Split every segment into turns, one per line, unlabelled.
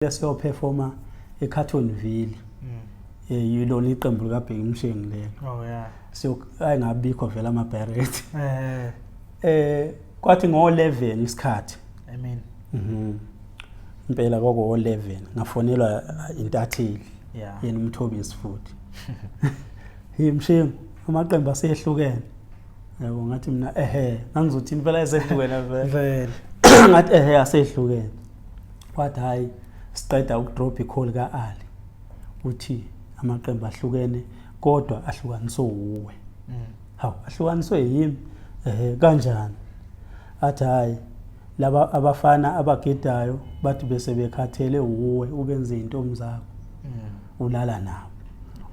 Lesiyo performer eCartonville yilona iqembu likaBheki Mshengi lelo.
Oh yeah.
So ayingabikho vela ama Barrett. Kwathi ngo11 isikhathi.
I mean.
Impela kwako 11 ngafonelwa intatheli.
Yeah.
Yena uMthobisi futhi. Hey Mshengi amaqembu asehlukene. Yabo ngathi mina ngangizothi impela esehlukene vele. Ngathi asehlukene. Kwathi hayi siqeda ukudrop icall kaAli uthi amaqembu ahlukene kodwa ahlukaniswe uwe. Hawu ahlukaniswe yimi kanjani? Athi hayi laba abafana abagidayo bathi bese bekhathele uwe ubenze intombi zakho. Ulala nabo.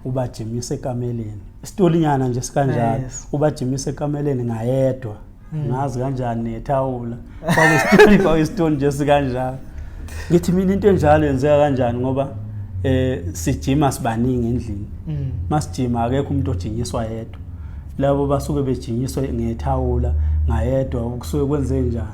Ubajimise ekameleni. Isitolinyana nje sikanjalo. Ubajimise ekameleni ngayedwa. Ngazi kanjani nethawula. Kwakwisitoli nje sikanjalo. Ngithi mina into enjalo yenzeka kanjani ngoba sijima sibaningi endlini. Masijima akekho umuntu ojinyiswa yedwa. Labo basuke bejinyiswe ngethawula ngayedwa ukusuke kwenze njani.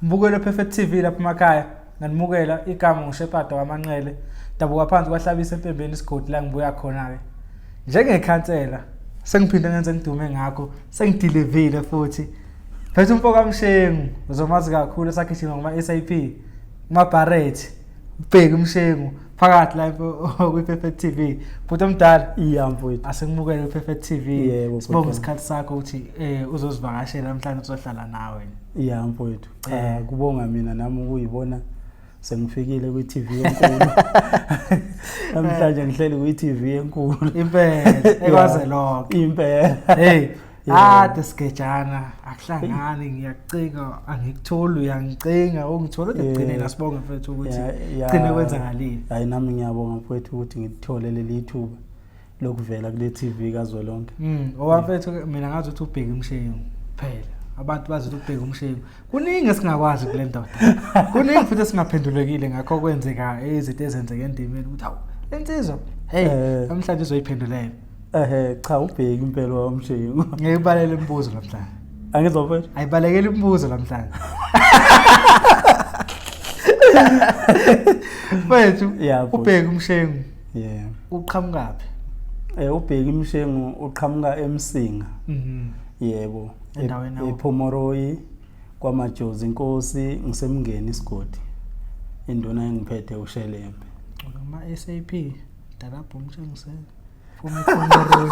Mbukelo Perfect TV lapha emakhaya nganimukela igama ngoShepard waManqele dabuka phansi kwahlabisa empembeni isigodi la ngibuya khona ke njengekhansela sengiphinde ngenze ngidume ngakho sengidilivile futhi phethe umfoka Mshengu uzomazi kakhulu esakhithi ngoma SAP ma Barrett Bheki Mshengu phakathi lapho kwi Perfect TV futhi omdala
iyamfowethu
asengimukele Perfect TV sibonga isikhathi sakho ukuthi uzosivakashela namhlanje uzohlala nawe.
Yeah mfowethu cha kubonga mina nami ukuyibona sengifikile kwi TV enkulu namhlanje ngihleli kwi TV enkulu
impela ekwaze lonke
impela
hey skejana akuhlangani ngiyacinga angikutholi uyangicinga ungithola ugcinela sibonga mfethu ukuthi gcine kwenza ngalini.
Hayi nami ngiyabonga mfethu ukuthi ngithole leli thuba lokuvela kule TV kazwelonke.
Owafethu mina ngathi uthi uBheki Mshengu phela abantu bazi ukuthi uBheki Mshengu kuningi esingakwazi kule ndoda kuningi futhi singaphendulekile ngakho kwenzeka izinto ezenzeke endimeni ukuthi hawu lensizwa namhlanje uzoyiphendulela.
Cha uBheki impela waMshengu
ngiyibalele imibuzo namhlanje
angizofethu
ayibalekele imibuzo namhlanje mfethu uBheki Mshengu uqhamukaphi?
uBheki Mshengu uqhamuka eMsinga. Yebo ePhomoroyi kwaMajozi Inkosi ngisemngeni isigodi induna engiphethe uShelembe
ngama SAP dalapho Mshengu Phomoroyi.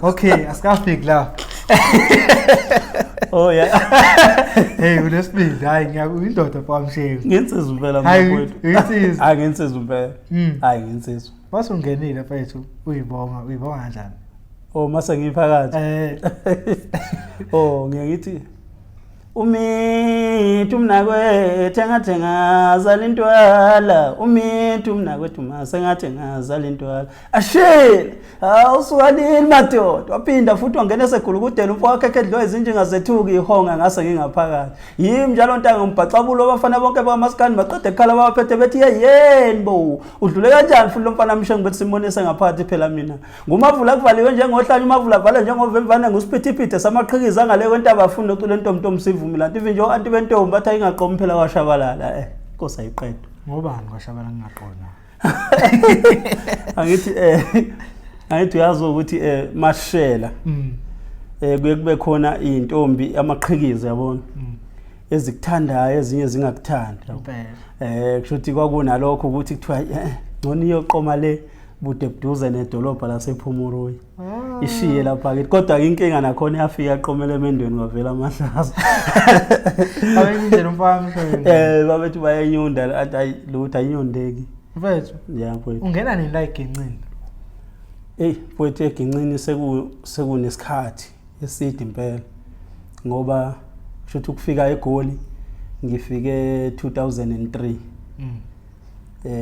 Okay asikafiki la.
Oh yeah.
Hey unesibindi hayi ngiyakuyindoda kwaMshengu
ngensizwa impela mfowethu hayi ngensizwa impela hayi ngensizwa
wasungenile mfethu uyibonga kanjani?
Mase ngiphakathi ngiyakithi umithu mnakwethu ngathi ngazala intwala umithu mnakwethu mase ngathi ngazala intwala ashele awusukalini madoda waphinda futhi wangena eseGulukudela umfo wakhe ekedlo ezinjinga zethuka ihonga ngase ngingaphakathi yimi njalo ntanga ngibhaxabulo abafana bonke bamaskani baqede ekhala baphethe bethi yeyeni bo udlule kanjani futhi lo mfana Mshengu bethi simonise ngaphathi phela mina ngumavula kuvaliwe njengohlanya umavula vale njengovemvana ngusiphithipithe samaqhikiza ngale kwentaba afundo ocule ntombi sivumelana ivi nje anti bentombi bathi ayingaqomi phela kwashabalala inkosi ayiqedwe
ngobani kwashabalala ngingaqona
angithi uyazi ukuthi mashela kuye kube khona intombi amaqhikiza yabona ezikuthandayo ezinye zingakuthanda kusho ukuthi kwakunalokho ukuthi kuthiwa ngoni yoqoma le bude buduze nedolobha lasePhomoroyi ishiye lapha ke kodwa inkinga nakhona yafika yaqomela emendweni kwavela amahlaza
abengindlela umfana Mshengu
babethi bayenyunda athi lutho ayinyondeki
mfethu
yeah mfethu
ungena nini la egencini?
Mfowethu eginqini sekunesikhathi eside impela ngoba shothi ukufika eGoli ngifike 2003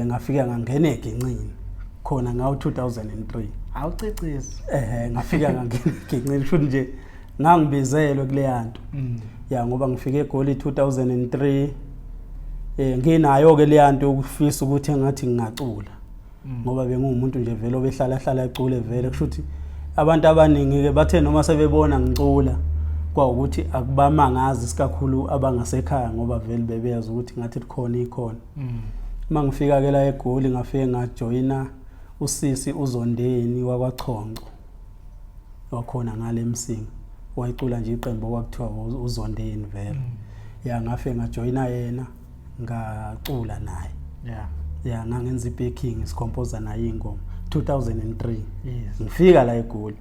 ngafika ngangena eginqini khona ngawo 2003
awucicizi
ngafika ngangena eginqini shothi nje ngangibizelwe kule yanto ya ngoba ngifike eGoli 2003 nginayo ke le yanto ukufisa ukuthi ngathi ngingacula ngoba bengumuntu nje vele obehlala ecule vele kushuthi abantu abaningi ke bathe noma sebebona ngicula kwa ukuthi akubamangazi sikakhulu abangasekhaya ngoba vele bebeyazi ukuthi ngathi likhona ikhona mangifika ke la eGoli ngafike ngajoina usisi uZondeni wakwaXhonxo wakhona ngale emsingi wayicula nje iqembu okwakuthiwa uZondeni vele ya ngafike ngajoina yena ngacula naye ya ngangenza ibacking sicomposer naye ingoma 2003 ngifika la eGoli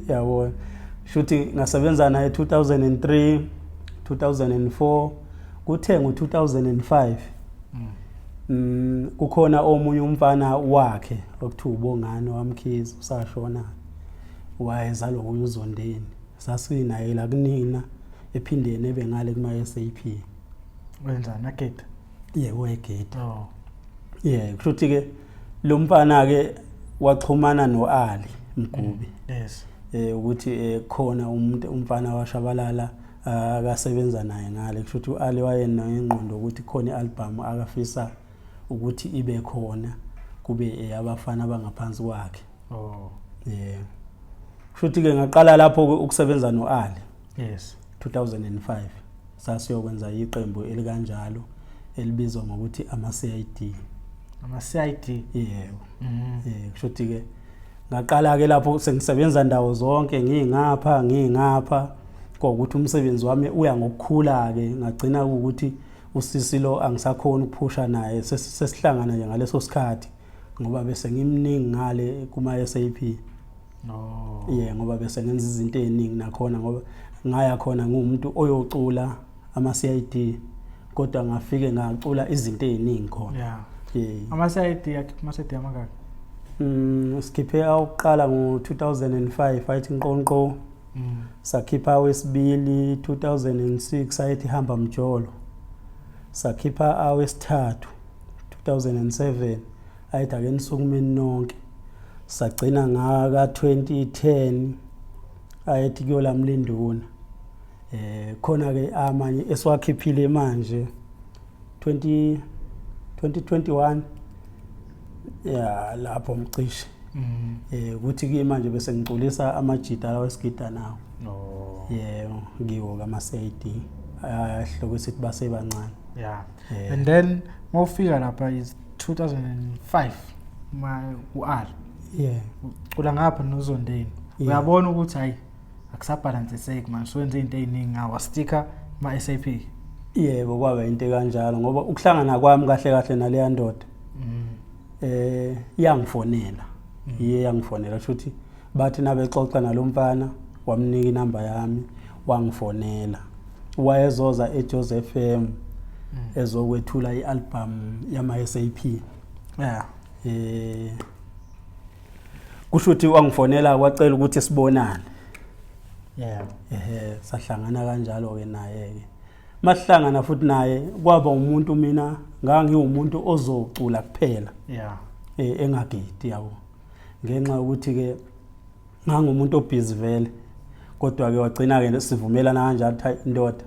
yabo shuthi ngasebenza naye 2003 2004 kuthe ngo2005 kukhona omunye umfana wakhe okuthiwa uBongani wamkhizi usashona wayeza lo uZondeni sasinaye la kunina ephindene bengale kuma SAP
wenzana gate
wegate kushuthi ke lo mfana ke waxhumana noAli Mgubi ukuthi khona umuntu umfana washabalala akasebenza naye ngale kushuthi uAli wayenengqondo ukuthi khona ialbum akafisa ukuthi ibe khona kube abafana abangaphansi kwakhe kushuthi ke ngaqala lapho ukusebenza noAli 2005 sasiyokwenza iqembu elikanjalo elibizwa ngokuthi ama-CID kushuthi ke ngaqala ke lapho sengisebenza ndawo zonke ngingapha ukuthi umsebenzi wami uya ngokukhula ke ngagcina ukuthi usisi lo angisakhona ukuphusha naye sesihlangana nje ngaleso sikhathi ngoba bese ngimningi ngale kuma SAP ngoba bese ngenza izinto eziningi nakhona ngoba ngaya khona ngumuntu oyocula ama-CID kodwa ngafike ngacula izinto eziningi khona
ama-CID amangaki
sikhiphe awuqala ngo2005 ayithi Nqonqo sakhipha wesibili 2006 ayithi Hamba Mjolo sakhipha awesithathu 2007 ayithi Ake Nisukumeni Nonke sagcina ngaka 2010 ayithi Kuyolamlinduna khona ke amanye esiwakhiphile manje 2021 lapho mcishe ukuthi ke manje bese ngiculisa amajita lawo esigida nawo ngiwo kama-CID ahloko sithi basebancane
and then mawufika lapha is 2005 uAli ucula ngapha noZondeni uyabona ukuthi hayi akusabalanceseki manje sowenza izinto eziningi ngawa sticker ma SAP
kwaba into kanjalo ngoba ukuhlangana kwami kahle nale ndoda yangifonela yangifonela futhi bathi nabexoxa nalomfana wamnika inamba yami wangifonela wayezoza eJoseph FM ezokwethula ialbum yama SAP kushuthi wangifonela kwacela ukuthi sibonane sahlangana kanjalo ke naye ke masihlangana futhi naye kwaba umuntu mina ngangiwumuntu ozocula kuphela engagidi yabo ngenxa ukuthi ke ngangumuntu obusy vele kodwa ke wagcina ke sivumelana kanjalo ukuthi indoda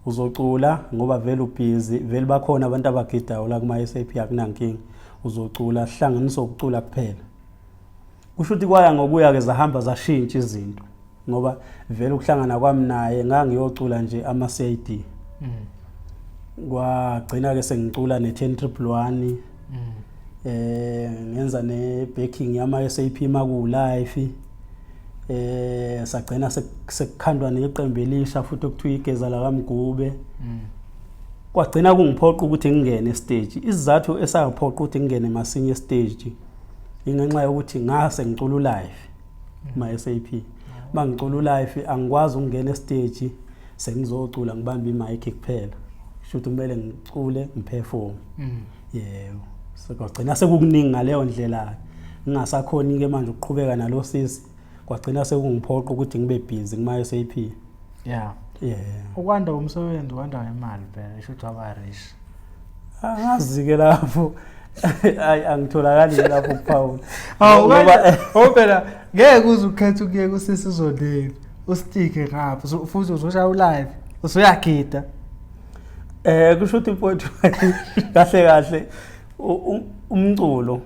uzocula ngoba vele ubusy vele bakhona abantu abagidayo la kuma SAP akunankingi uzocula sihlanganisa ukucula kuphela kusho ukuthi kwaya ngokuya ke zahamba zashintsha izinto ngoba vele ukuhlangana kwami naye ngangiyocula nje ama-CID kwagcina ke sengicula ne10111 ngenza ne-backing yama-SAP makulive sagcina sekukhandwa neqembu elisha futhi okuthiwa igeza la kaMgube kwagcina kungiphoqa ukuthi ngingene stage isizathu esayiphoqa ukuthi ngingene masinye stage ingenxa yokuthi ngase ngicula live ma-SAP mangicula live angikwazi ukungena stage sengizocula ngibambe imic kuphela shothi kumele ngicule ngiperform yebo sekugcina sekukuningi ngaleyo ndlela ngingasakhoni ke manje ukuqhubeka nalo sisi kwagcina sekungiphoqa ukuthi ngibe busy kuma SAP.
Yeah. Ukwanda umsebenzi kwanda imali phela isho ukuthi waba rich.
Angazi ke lapho angitholakali lapho kuPaul.
Phela ngeke uzukhetha ukuye kusisi uzondeni usitike ngapha futhi uzoshaya live usuyagida.
Kusho ukuthi mfowethu kahle umculo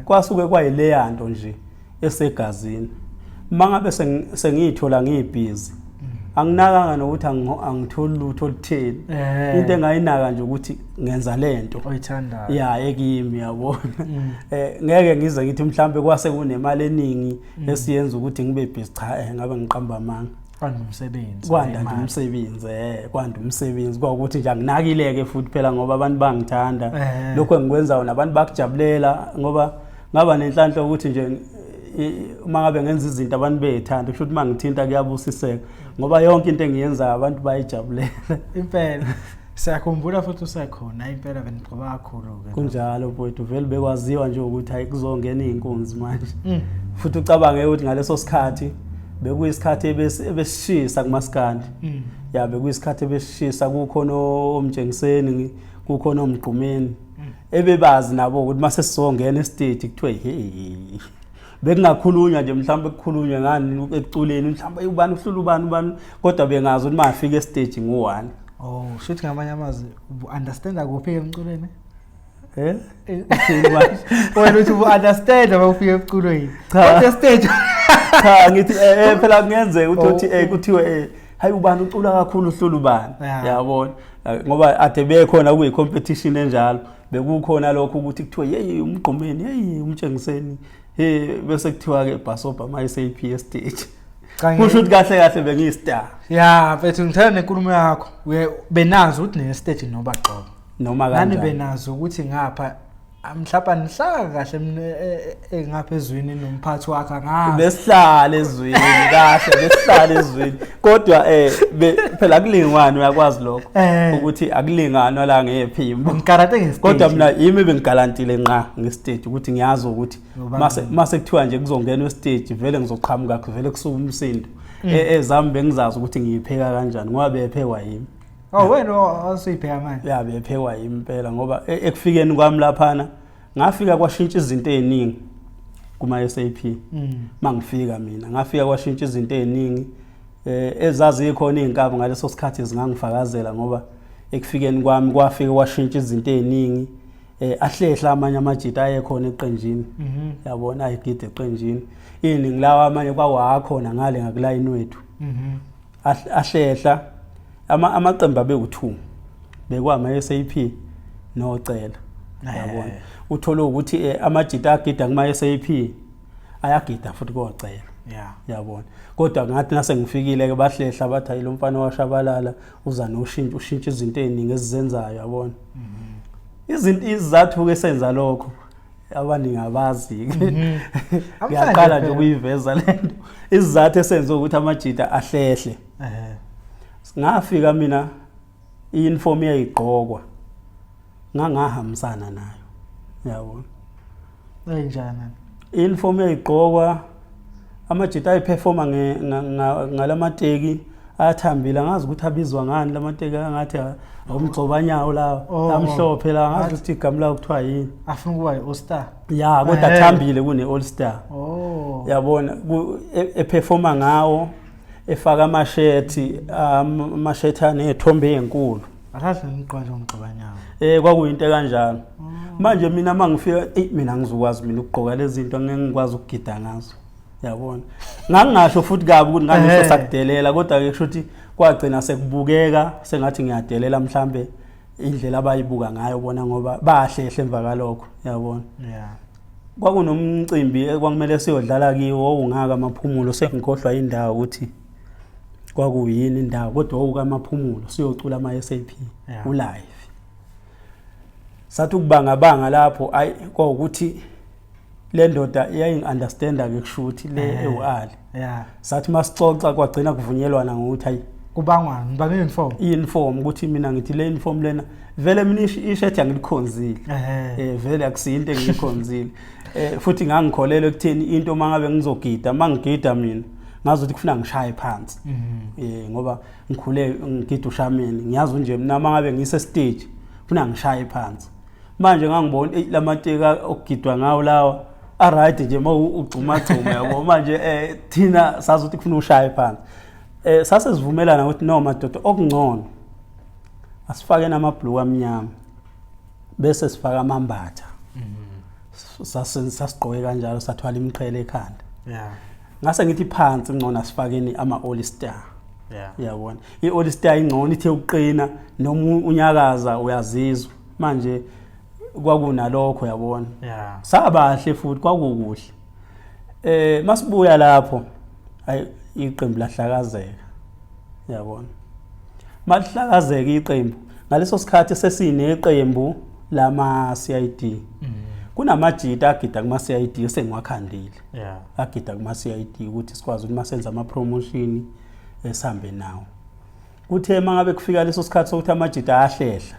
kwasuke kwayileyanto nje esegazini. Mangabe sengithola ngibhizi anginakanga nokuthi angitholi lutho olutheni into engayinaka nje ukuthi ngenza lento
oyithandayo
ekimi yabona ngeke ngize ngithi mhlambe kwase kunemali eningi esiyenza ukuthi ngibe busy cha ngabe ngiqamba amanga kwanda umsebenzi kwaukuthi nje anginakileke futhi phela ngoba abantu bangithanda lokho engikwenzayo nabantu bakujabulela ngoba ngaba nenhlanhla ukuthi nje uma ngabe ngenza izinto abantu beyithanda kusho ukuthi mangithinta kuyabusiseka ngoba yonke into engiyenza abantu bayijabulela
impela siyakhumbula futhi usekhona impela benigcoba kakhulu ke
kunjalo mfowethu vele bekwaziwa nje ukuthi hayi kuzongena izinkunzi manje futhi ucabange ukuthi ngaleso sikhathi bekuyisikhathi ebesishisa kumaskandi bekuyisikhathi ebesishisa kukhona omtshengiseni kukhona omgqumeni ebebazi nabo ukuthi mase sizongena estage kuthiwe hey bekungakhulunywa nje mhlawumbe kukhulunywe ngani ekuculeni mhlawumbe ubani uhlula ubani kodwa bengazi ukuthi mafika estage ngo1
shithi ngamanye amazwi understand kuphi emculweni wena uthi understand mawufika emculweni kodwa stage
cha ngithi phela kungenzeka ukuthi kuthiwe hayi ubani ucula kakhulu uhlula ubani yabona ngoba ade bekhona kuyi competition enjalo bekukhona lokho ukuthi kuthiwe hey umgqumeni hey umtshengiseni bese kuthiwa ke Basopa my SAP stage kusho ukuthi kahle bengiyistar
mfethu ngithanda nenkulumo yakho benazi ukuthi ne stage noba qobo
noma kanjani
nani benazi ukuthi ngapha mhlapa nihlaka kahle engapha ezweni nomphathi wakhe ngazi
besihlala ezweni ezweni kodwa phela akulingwani uyakwazi lokho ukuthi akulinganwa la ngephimbo
ngikarate ngestage
kodwa mina yimi bengigalantile nqa ngestage ukuthi ngiyazi ukuthi mase kuthiwa nje kuzongena estage vele ngizoqhamuka vele kusuka umsindo ezami bengizazi ukuthi ngiyipheka kanjani ngoba bephekwa yimi
wena awusipheka manje
bephekwa yimi impela ngoba ekufikeni kwami laphana ngafika kwashintsha izinto eziningi kuma SAP mangifika mina ngafika kwashintsha izinto eziningi ezazi ikhona izinkabi ngaleso sikhathi zingangifakazela ngoba ekufikeni kwami kwafika kwashintsha izinto eziningi ahlehla amanye amajita ayekhona eqenjini yabona ayigide eqenjini iningi lawa amanye kwawakhona ngale ngakulayini wethu ahlehla amaqembu abe2 bekwama SAP nocela yabona uthola ukuthi amajita agida kuma SAP ayagida futhi kocela yabona kodwa ngathi nase ngifikile ke bahlehla bathi hayi lo mfana washabalala uza ushintsha izinto eziningi ezizenzayo yabona izinto izathu ke senza lokho abaningi abazi ke ngiyaqala nje ukuyiveza lento izathu esenza ukuthi amajita ahlehle ngafika mina i-uniform yayigqokwa ngangahambisana nayo yabona
enjani
i-uniform yayigqokwa amajita ayiperforma ngalamateki athambile ngazi ukuthi abizwa ngani lamateki ngathi umgcobanyawo lawo amhlophe la ngazi ukuthi igama lawo kuthiwa yini
afuna ukuba i-all star
kodwa athambile kune all star yabona eperforma ngawo efaka amashethi anezithombe ezinkulu
akahle ngiqonje umgcobanyawo
kwakuyinto kanjalo manje mina mangifika mina ngizokwazi mina ukugqoka lezi zinto ngeke ngikwazi ukugida ngazo yabona ngangingasho futhi kabi ukuthi ngangisho sakudelela kodwa ke kusho ukuthi kwagcina sekubukeka sengathi ngiyadelela mhlambe indlela abayibuka ngayo bona ngoba bahlehle emva kalokho yabona kwakunomcimbi ekwakumele siyodlala kiwo ungaka amaphumulo sengikhohlwa indawo ukuthi kwakuyini indawo kodwa ukamaphumulo siyocula ama SAP ulive sathi ukubanga lapho kwaukuthi le ndoda iyayingunderstanda ke kushuthi le ewali sathi masicoxa kwagcina kuvunyelwana ngokuthi hayi
kubangwa ngibange uniform
ukuthi mina ngithi le uniform lena vele mina ishirt angilikhonzile vele akusinto engikhonzile futhi ngangikholelwe ekutheni into mangabe ngizogida mangigida mina ngazothi kufuna ngishaye phansi ngoba ngikhule ngigida ushameni ngiyazi nje mina mangabe ngise stage kufuna ngishaye phansi manje ngangibona lamateka okugidwa ngawo lawa right nje mawugcuma yabo manje thina sazothi kufuna ushaye phansi sase sivumelana ukuthi no madoda okungcono asifake namabhluku amnyama bese sifaka amambatha sasiqoke kanjalo sathwala imiqhele ekhanda ngase ngithi phansi ngcono asifakeni ama all star yabona i-all star ingcono ithe uqina noma unyakaza uyazizwa manje kwakunalokho yabona sabahle futhi kwakukuhle masibuya lapho ayi iqembu lahlakazeka yabona malihlakazeka iqembu ngaleso sikhathi sesineqembu lama CID kunamajita agida kuma CID sengiwakhandile agida kuma CID ukuthi sikwazi ukuthi masenza ama promotion esambe nawo kuthe mangabe kufika leso sikhathi sokuthi amajita ahlehla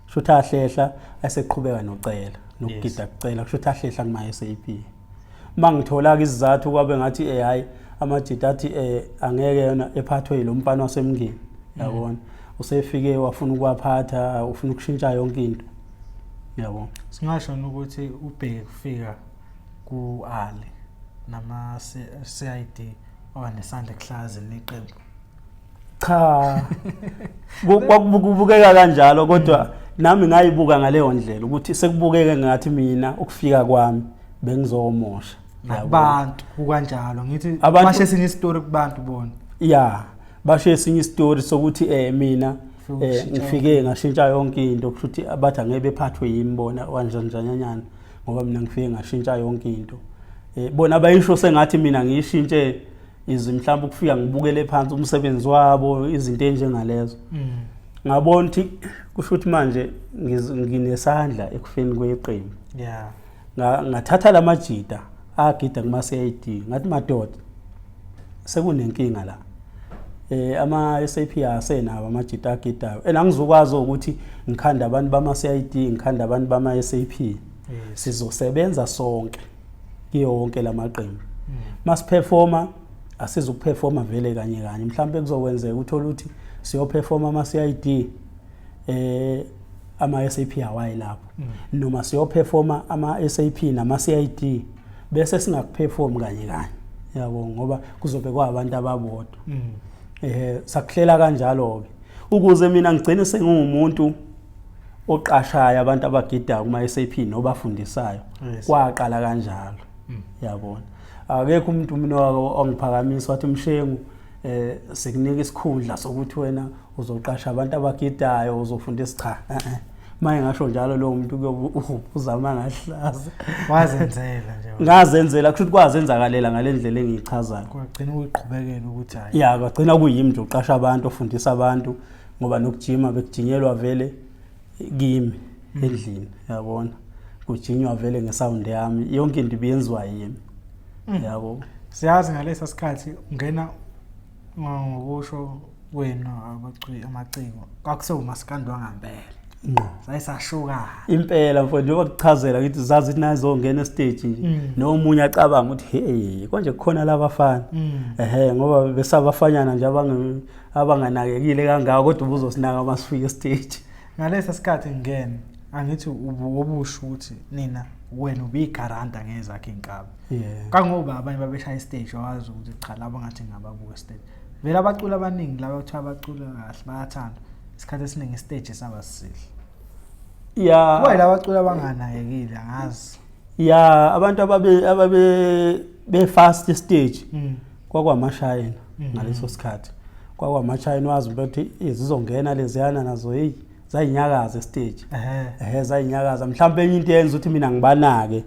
shothi ahlehla aseqhubeka nocela nokugida kucela shothi ahlehla kuma SAP mangithola ke izizathu kwabe ngathi hayi amajita athi angeke yona ephathwe yilomfana wasemngeni yabona usefike wafuna ukwaphatha ufuna ukushintsha yonke into yabona
singasho ukuthi ubheke kufika ku Ali nama CID owanesandla eklazi neqembu
cha kubukeka kanjalo kodwa nami ngayibuka ngaleyo ndlela ukuthi sekubukeke ngathi mina ukufika kwami bengizomosha
abantu kanjalo ngithi bashe esinye istory kubantu bona
bashe esinye istory sokuthi mina ngifike ngashintsha yonke into ukuthi abathi angeke bephathwe yimbona kanjanjanyana ngoba mina ngifike ngashintsha yonke into bona abayisho sengathi mina ngiyishintshe mhlawumbe ukufika ngibukele phansi umsebenzi wabo izinto enjengalezo ngabona ukuthi kusho ukuthi manje nginesandla ekufeni kweqembu ngathatha lamajita agida kuma CID ngathi madoda sekunenkinga la ama SAP asenabo amajita agidayo engizokwazi ukuthi ngikhanda abantu bama CID ngikhanda abantu bama SAP sizosebenza sonke kuyonke lamaqembu masiperforma asizukuperforma vele kanye kanye mhlawumbe kuzokwenzeka uthola ukuthi siyoperforma ama CID ama SAP awayi lapho noma siyoperforma ama SAP nama CID bese singakuperform kanye kanye yabo ngoba kuzobe kwabantu ababodwa sakuhlela kanjalo ke ukuze mina ngigcine sengumuntu oqashayo abantu abagidayo kuma SAP nobafundisayo kwaqala kanjalo yabona akekho umuntu mina ongiphakamisa wathi Mshengu sekunika isikhundla sokuthi wena uzoqasha abantu abagidayo uzofundisa cha maye ngasho njalo lo muntu uzama ngahlaza
wazenzela nje
ngazenzela kusho ukuthi kwazenzakalela ngalendlela engiyichazayo
kwagcina uyiqhubekela ukuthi hayi
kwagcina kuyimi nje uqasha abantu ufundisa abantu ngoba nokujima bekujinyelwa vele kimi endlini yabona kujinywa vele ngesound yami yonke into ibiyenziwa yimi yabo
siyazi ngalesa sikhathi ungena ngokusho wena amaciko kwakusewumasikandi wangempela sayisashuka
impela mfowethu njengoba kuchazela ukuthi zazi ukuthi nazo ngena stage nje nomunye acabanga ukuthi hey konje kukhona labafana ngoba besabafanyana nje abanganakekile kangaka kodwa ubuzosinaka masifike stage
ngalesa sikhathi ngene angithi ubusho ukuthi nina wena ubigaranta ngezakhe inkaba kangoba abanye babeshaya stage wazi ukuthi cha laba ngathi ngababuka stage vele abacula abaningi laba ukuthi abacula kahle bayathanda isikhathi esiningi stage sabasihle kubayila abacula abanganakekile angazi
abantu ababe fast stage kwakwamashayina ngaleso sikhathi kwakwamashayina wazi ukuthi izizongena leziyana nazo zayinyakaza stage zayinyakaza mhlawumbe enye into yenza ukuthi mina ngibanake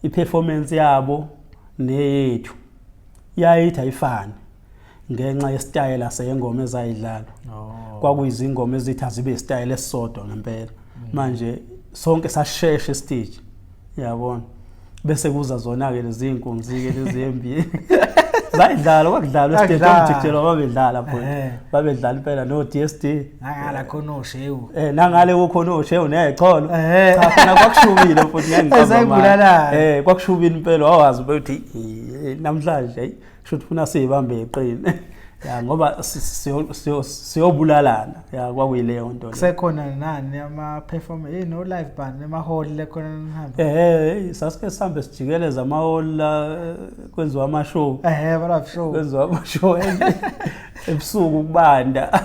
iperformance yabo neyethu yayithi ayifani ngenxa yestyle asengoma ezayidlala kwakuyizingoma ezithi azibe style esisodwa ngempela manje sonke sasheshe stage yabona bese kuza zona ke lezi inkunzi ke lezi embi bayidlala kwakudlalwa esithethe umjikelo babedlala phela babedlala impela no DSD
ngala khona oshewu
nangale kukhona oshewu necholo cha khona kwakushubile futhi ngiyangicabanga kwakushubile impela wawazi ukuthi namhlanje shothi funa sibambe eqine ya ngoba siyobulalana ya kwakuyileyo nto
kusekhona nani ama performance no live band ema hall lekhona nihamba
sasike sihambe sijikeleza ama hall kwenziwa ama show
bala show
kwenziwa ama show ebusuku kubanda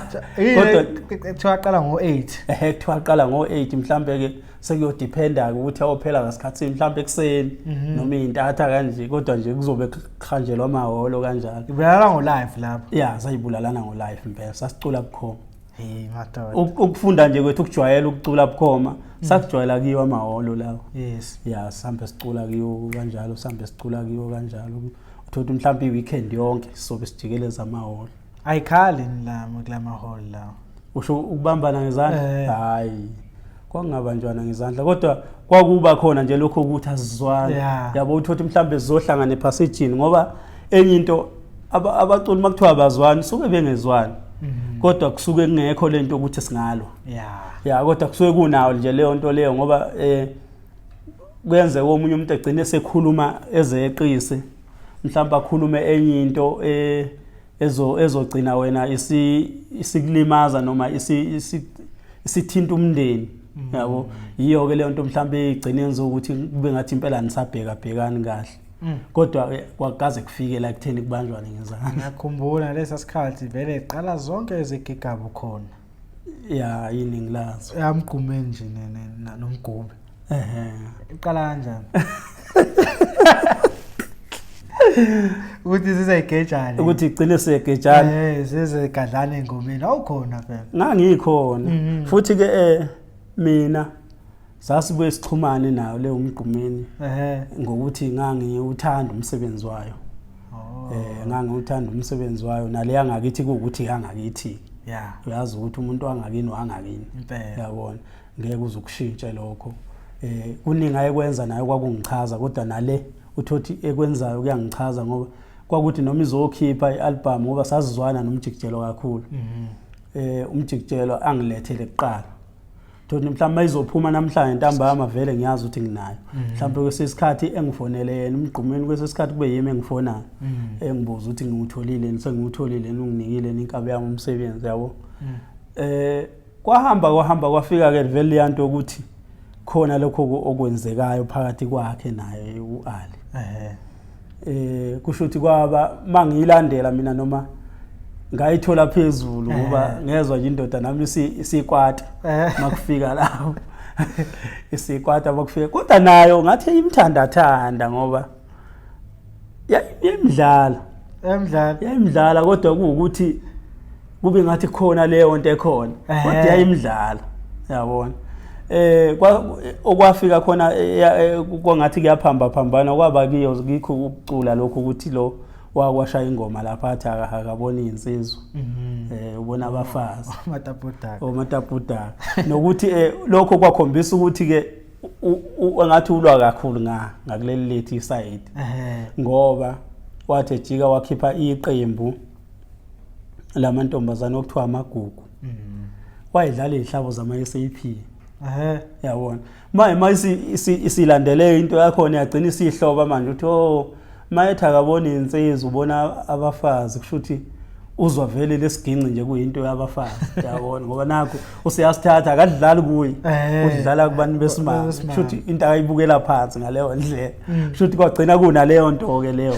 kodwa kuthiwa aqala ngo8
kuthiwa aqala ngo8 mhlambe ke sekuyodependa ukuthi ayophela ngasikhathi mhlambe ekseni noma intatha kanje kodwa nje kuzobe khanjelwa amaholo kanjalo
ibulala ngo live lapho
ya sayibulalana ngo live impela sasicula bukhoma
madoda
ukufunda nje kwethu ukujwayela ukucula bukhoma sakujwayela kiyo amaholo lawo
yes
ya sihambe sicula kiyo kanjalo sihambe sicula kiyo kanjalo uthothi mhlambe iweekend yonke sobe sijikeleza amaholo
ayikhali nilami kulama hall lawo
usho ukubambana ngezandla hayi kwangabanjwana ngezandla kodwa kwakuba khona nje lokho ukuthi asizwane yabo uthothi mhlambe sizohlangana epassagini ngoba enye into abaculi makuthiwa abazwani suke bengezwani kodwa kusuke kungekho lento ukuthi singalo ya kodwa kusuke kunawo nje leyo nto leyo ngoba kuyenze omunye umuntu egcine sekhuluma ezeqise mhlawumbe akhulume enye into ezogcina wena isikulimaza noma isithinta umndeni yabo yiyo ke leyo nto mhlawumbe igcine yenza ukuthi kube ngathi impela nisabhekani kahle kodwa kwagaze kufike la kutheni kubanjwane ngezandla
ngiyakhumbula lesa sikhathi vele iqala zonke ezigigaba khona
ya yiningi lazo
yamgqume nje nomgube iqala kanjani ukuthi sizayigejana
ukuthi igcine segejana
sizegadlana engomeni awukhona phela
ngangikhona futhi ke mina sasibuye sixhumane nayo le umgqumeni ngokuthi ngangiuthanda umsebenzi wayo ngangiuthanda umsebenzi wayo naleya ngakithi ukuthi yangakithi uyazi ukuthi umuntu wangakini wangakini yabona ngeke uzukushintsha lokho kuningi ayekwenza nayo kwakungichaza kodwa nale uthothi ekwenzayo kuyangichaza ngoba kwakuthi noma izokhipha ialbum ngoba sasizwana nomjikijelo kakhulu umjikijelo angilethele kuqala thothi mhlawumbe izophuma namhlanje ntambama vele ngiyazi ukuthi nginayo mhlawumbe kwesesikhathi engifonele yena umgqumeni kwesesikhathi kube yimi engifonayo engibuza ukuthi ngiwutholile sengiwutholile unginikile inkabe yami umsebenzi yabo kwahamba kwafika ke vele yanto ukuthi khona lokho okwenzekayo phakathi kwakhe naye uAli kusho ukuthi kwaba mangiyilandela mina noma ngayithola phezulu ngoba ngezwe nje indoda nami isikwata makufika lapho isikwata makufika kodwa nayo ngathi imthandathanda ngoba yayimdlala kodwa kuukuthi kube ngathi khona leyo nto ekhona kodwa yayimdlala yabona okwafika khona kwangathi kuyaphambana kwaba kiyo ngikho ukucula lokho ukuthi lo wakwashaya ingoma lapha athi akabona insizwa ubona abafazi omatapudaka nokuthi lokho kwakhombisa ukuthi ke ngathi ulwa kakhulu ngakuleli lethi side ngoba wathi ejika wakhipha iqembu lamantombazana okuthiwa amagugu wayidlala izihlabo zama SAP yabona manje isilandele into yakho yagcina isihloba manje uthi mayetha akabona insizwa ubona abafazi kushuthi uzwa vele lesiginci nje kuyinto yabafazi yabona ngoba nakho usiyasithatha akadlali kuyi udlala kubantu besimanje kushuthi into ayibukela phansi ngaleyo ndlela kushuthi kwagcina kuna leyo nto ke leyo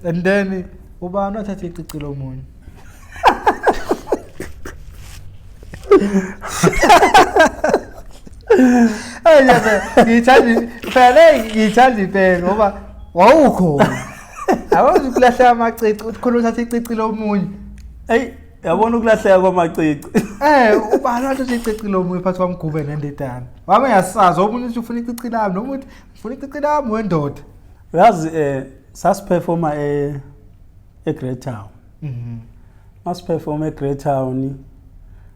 and then ubani wathatha icicilo omunye ngithanda impela ngoba wawukhona awazi ukulahleka amacici ukhona uthatha icici lomunye
yabona ukulahleka kwamacici
ubani wathatha icici lomunye phansi kwamgube nendedana wami yasazi omunye uthi ufuna icici lami noma uthi ufuna icici lami wendoda
uyazi sasiperforma eGreat Town masiperforma eGreat Town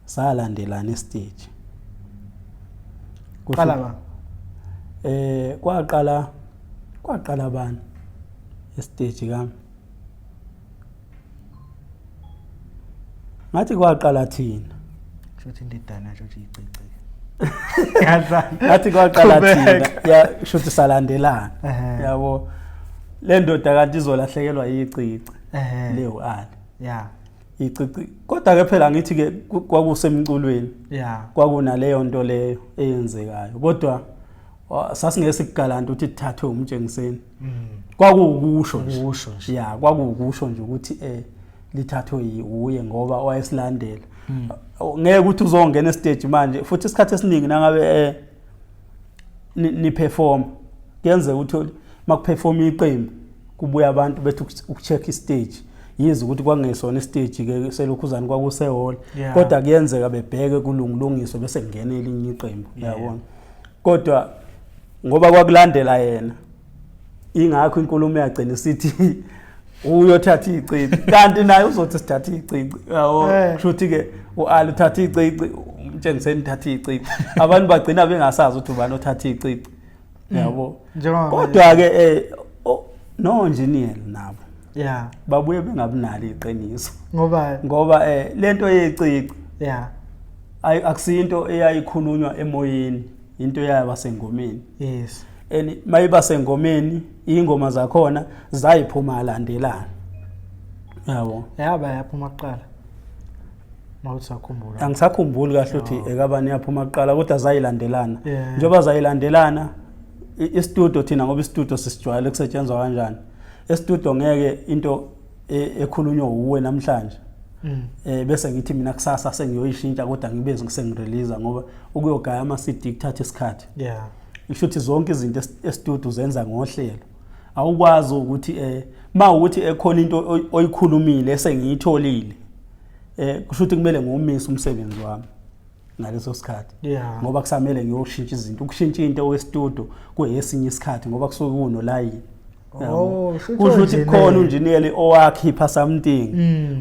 salandelana estage
qala ba
kwaqala kwaqala abantu estage kami ngathi kwaqala thina
shothi indidana shothi icici
ngathi kwaqala thina ya shothi salandelana yabo le ndoda kanti izolahlekelwa yicici leyo ali
ya
icici kodwa ke phela ngithi ke kwakusemculweni
ya
kwakunaleyo nto leyo eyenzekayo kodwa sasingesikgalanta ukuthi thathwe umtshengiseni kwakuukusho nje ya kwakuukusho nje ukuthi lithathwe uye ngoba wayesilandela ngeke ukuthi uzongena estage manje futhi isikhathi esiningi nangabe ni perform kuyenze ukuthi makuperform iqembu kubuya abantu bethu ukucheck istage yize ukuthi kwangesona istage ke selokhuzani kwakusehall kodwa kuyenzeka bebheke kulungilungiswe bese kungena elinye iqembu yabona kodwa ngoba kwakulandela yena ingakho inkulumo yagcina isithi uyothatha icici kanti naye uzothi sithatha icici yabo kushuthi ke uali uthatha icici umtshengiseni uthatha icici abantu bagcina bengasazi ukuthi ubani othatha icici yabo kodwa ke no engineer nabo
ya
babuye bengabinalo iqiniso
ngoba
lento yecici
ya
akusinto eyayikhulunywa emoyeni into yaba sengomeni
yes
mayiba sengomeni ingoma zakhona zayiphuma alandelana yabo
yaba yaphuma kuqala mawusakhumbula
angisakhumbuli kahle ukuthi ekabani yaphuma kuqala kodwa zayilandelana njengoba zayilandelana istudio thina ngoba istudio sisijwayele kusetshenzwa kanjani estudio ngeke into ekhulunywa uwe namhlanje bese ngithi mina kusasa sengiyoyishintsha kodwa ngibeze ngisengirelease ngoba ukuyogaya ama CD kuthatha isikhathi
yeah
ishuthi zonke izinto estudio zenza ngohlelo awukwazi ukuthi mawukuthi ekhona into oyikhulumile esengiyitholile kushuthi kumele ngomisa umsebenzi wami ngaleso sikhathi ngoba kusamele ngiyoshintsha izinto ukushintsha into westudio kuyesinye isikhathi ngoba kusuke kuno line kushuthi khona unjiniyeli owakhipha something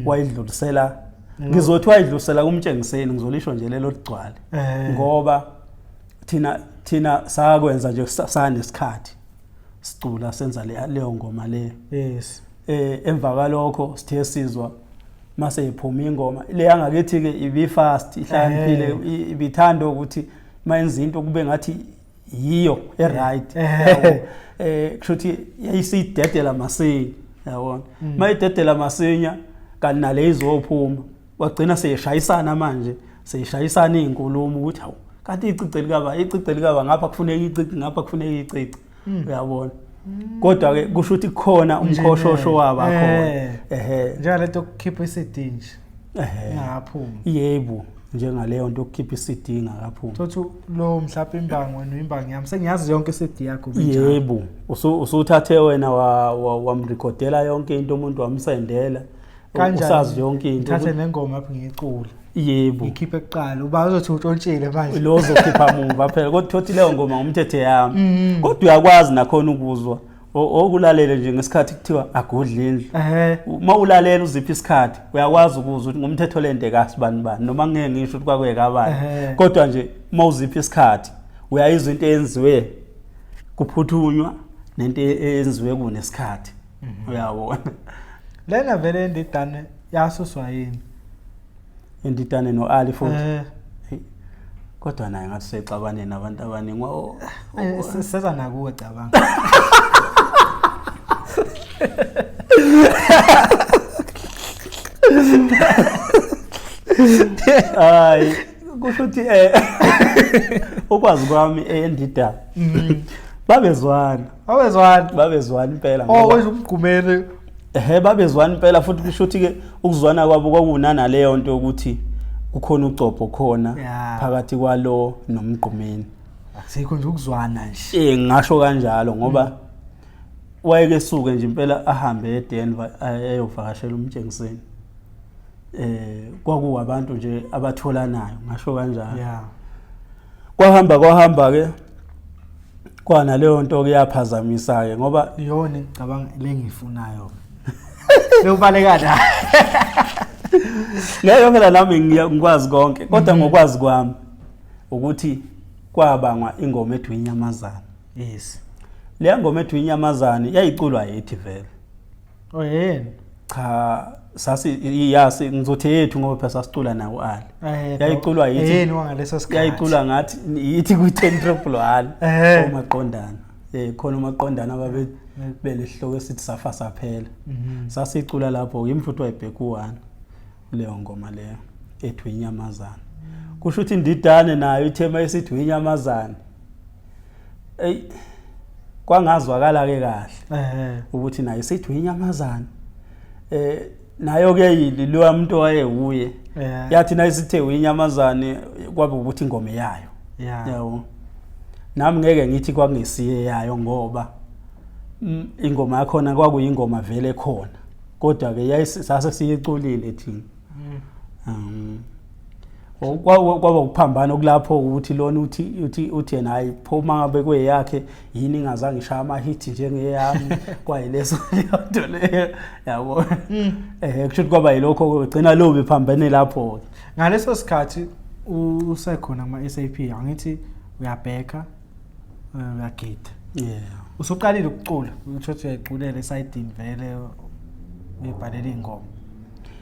wayidlulisela ngizothi wayidlulisela kumtshengiseni ngizolisho nje lelo ligcwale ngoba thina sakwenza nje sanesikhathi sicula senza leyo ngoma leyo
yes
emva kalokho sithe sizwa mase iphuma ingoma le yangakethi ke ibi fast ihlaniphile ibithanda ukuthi mayenza into kube ngathi yiyo right kushuthi yayisidedela masinya yabona mayidedela masinya kanti nale izophuma wagcina seyishayisana manje seyishayisana izinkulumo ukuthi hawu kanti icici likaba ngapha kufuneka icici ngapha kufuneka icici uyabona kodwa ke kusho ukuthi kukhona umkhoshosho waba khona
njengalento ukukhipha iCD nje ngaphuma
yebo njengaleyo nto ukukhipha iCD ngakaphuma
thothi lo mhlawumbe imbango imbangi yami sengiyazi yonke iCD yakho
njalo yebo usuthathe wena wamrecordela yonke into umuntu wamsendela usazi yonke into
thathe nengoma lapho ngiyicula
yebo
ngikhiphe eqala uba uzothi utshontshile manje
lo uzokhipha muva phela kodwa thothi leyo ngoma ngumthethe yami kodwa uyakwazi nakhona ukuzwa okulalele nje ngesikhathi kuthiwa agudla indlu uma ulalela uziphi isikhathi uyakwazi ukuzwa ukuthi ngumthetho lente kasibani bani noma ngeke ngisho ukuthi kwakweka abani kodwa nje uma uziphi isikhathi uyayizwa into eyenziwe kuphuthunywa nento eyenziwe kunesikhathi uyabona
lena vele indidane yasuswa yini
indidane noali futhi kodwa naye ngathi sexabane nabantu abaningi
seza nakuwe cabanga
hayi kusho ukuthi ukwazi kwami endida babezwana impela
ngoba wenza umgqumeni
babezwana impela futhi kusho ukuthi ke ukuzwana kwabo kwakunana leyo nto ukuthi kukhona ucopho khona phakathi kwalo nomgqumeni
asikho nje ukuzwana nje
ngisho kanjalo ngoba wayeke suke nje impela ahambe eDenver ayovakashela umtshengiseni kwakuwabantu nje abatholanayo ngisho kanjalo kwahamba ke kwana leyo nto ke yaphazamisa ke ngoba
iyona ngicabanga lengifunayo leyobalekana
ngeke phela nami ngikwazi konke kodwa ngokwazi kwami ukuthi kwabangwa ingoma edwi inyamazana
yes
le ngoma ethi inyamazane yayiculwa yithi vele
yena
cha yasi ngizothi yethu ngoba phela sasicula nawo ali yayiculwa yithi
yena wangaleso sikhathi
yayiculwa ngathi yithi ku-10 omaqondana khona umaqondana ababe belesihloko esithi safa saphela sasicula lapho imfutho wayibheka u1 leyo ngoma leyo ethi inyamazane kusho ukuthi indidane nayo ithema esithi inyamazane kwangazwakala ke kahle ukuthi nayo sithi inyamazane nayo ke yilo umuntu owayewuye yathi nayo sithe inyamazane kwabe ukuthi ingoma yayo yabo nami ngeke ngithi kwakungesiye yayo ngoba ingoma yakhona kwakuyingoma vele khona kodwa ke sase siyiculile thina kwaba ukuphambana okulapho ukuthi lona uthi yena hayi pho mangabe kweyakhe yini ingazange ishaya ama hit njengeyami kwayileso lento leyo yabo kusho kwaba yilokho ugcina lo bephambane lapho
ngaleso sikhathi usekhona kuma SAP angithi uyabheka uyagida usuqalile ukucula ukuthi uyayiculela esidini vele uyibhalela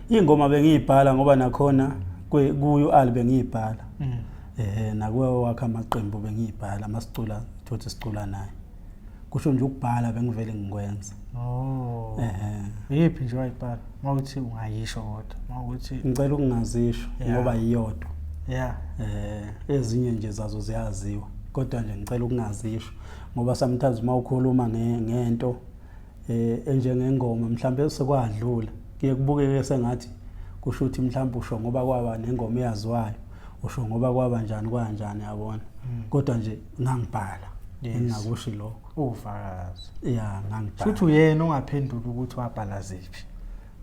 ingoma
bengiyibhala ngoba nakhona kuyo ali bengiyibhala nakuwe wakhe amaqembu bengiyibhala masicula thothi sicula naye kusho nje ukubhala bengivele ngikwenza
yiphi nje wayibhala mawuthi ungayisho kodwa mawuthi
ngicela ukungazisho ngoba iyodwa ezinye nje zazo ziyaziwa kodwa nje ngicela ukungazisho ngoba sometimes mawukhuluma ngento enjengengoma mhlambe sekwadlula kuye kubukeke sengathi kusho ukuthi mhlawumbe usho ngoba kwaba nengoma eyaziwayo usho ngoba kwaba njani kanjani yabona kodwa nje ngangibhala engakusho lokho
ufakazi
ngangibhala
futhi uyena ongaphendula ukuthi wabhala ziphi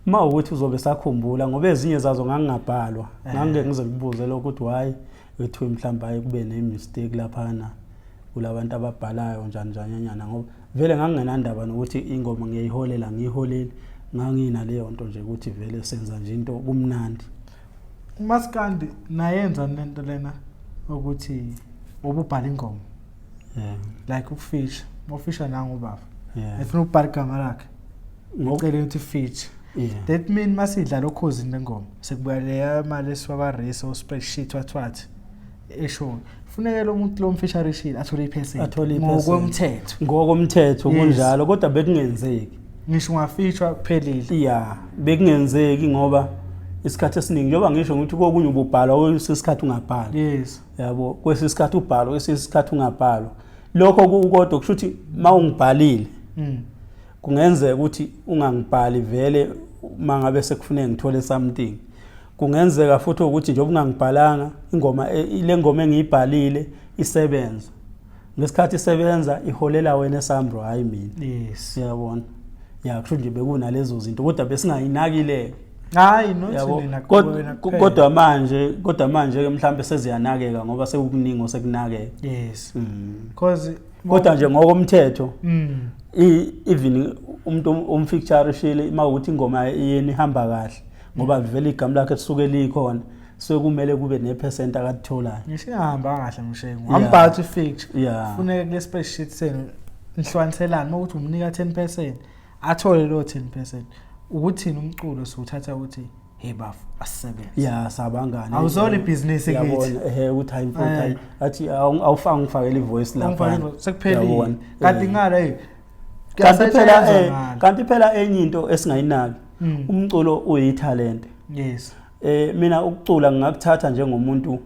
ukuthi uzobe sakhumbula ngoba ezinye zazo ngangingabhalwa ngangeke ngize ngibuze lokho ukuthi why wethu mhlawumbe ayi kube ne mistake laphana kulabantu ababhalayo njani ngoba vele ngangingenandaba nokuthi ingoma ngiyiholela ngiyiholeli ngangina leyo nto nje ukuthi vele senza nje into kumnandi
uMaskandi nayenza lento lena ukuthi ububhala ingoma like ukufisha mofisha nangu baba efuna ukubhala igama lakhe ngicela ukuthi feature that mean masidla lokhozini lengoma sekubuya leya mali esiwaka race o spreadsheet wathi esho funeka lo muntu lo mfisha sheet athole iphesenti
ngokomthetho kunjalo kodwa bekungenzeki
ngisho ungafeature kuphelile
bekungenzeki ngoba isikhathi esiningi njengoba ngisho ukuthi kokunye ububhala kwesikhathi ungabhala yabo kwesikhathi ubhalo kwesikhathi ungabhala lokho kodwa kusho ukuthi mawungibhalile kungenzeka ukuthi ungangibhali vele mangabe sekufuneka ngithole something kungenzeka futhi ukuthi njengoba ungangibhalanga ingoma ile ngoma engiyibhalile isebenza ngesikhathi isebenza iholela wena eSambro hayi mina yabona kusho nje bekunalezo zinto kodwa besingayinakile
hayi nothina
kodwa manje ke mhlambe seziyanakeka ngoba sekukuningi osekunakeka
because
kodwa nje ngokomthetho even umuntu umfeature shile mawukuthi ingoma yeni ihamba kahle ngoba vele igama lakhe lisuke likhona sekumele kube ne% akatholayo
ngishihamba kahle mshengu ambhathi feature kufuneka kule spreadsheet senu nihlwaniselana ukuthi umnika 10% athole lo 10% ukuthini umculo siuthatha ukuthi hey bafu asisebenze
sabangani
awuzole business ekithi
yabona ukuthi hayi mfowethu athi awufanga ngifakele ivoice lapha
sekuphelile kanti ngala
kanti phela enye into esingayinaki umculo uyitalent mina ukucula ngakuthatha njengomuntu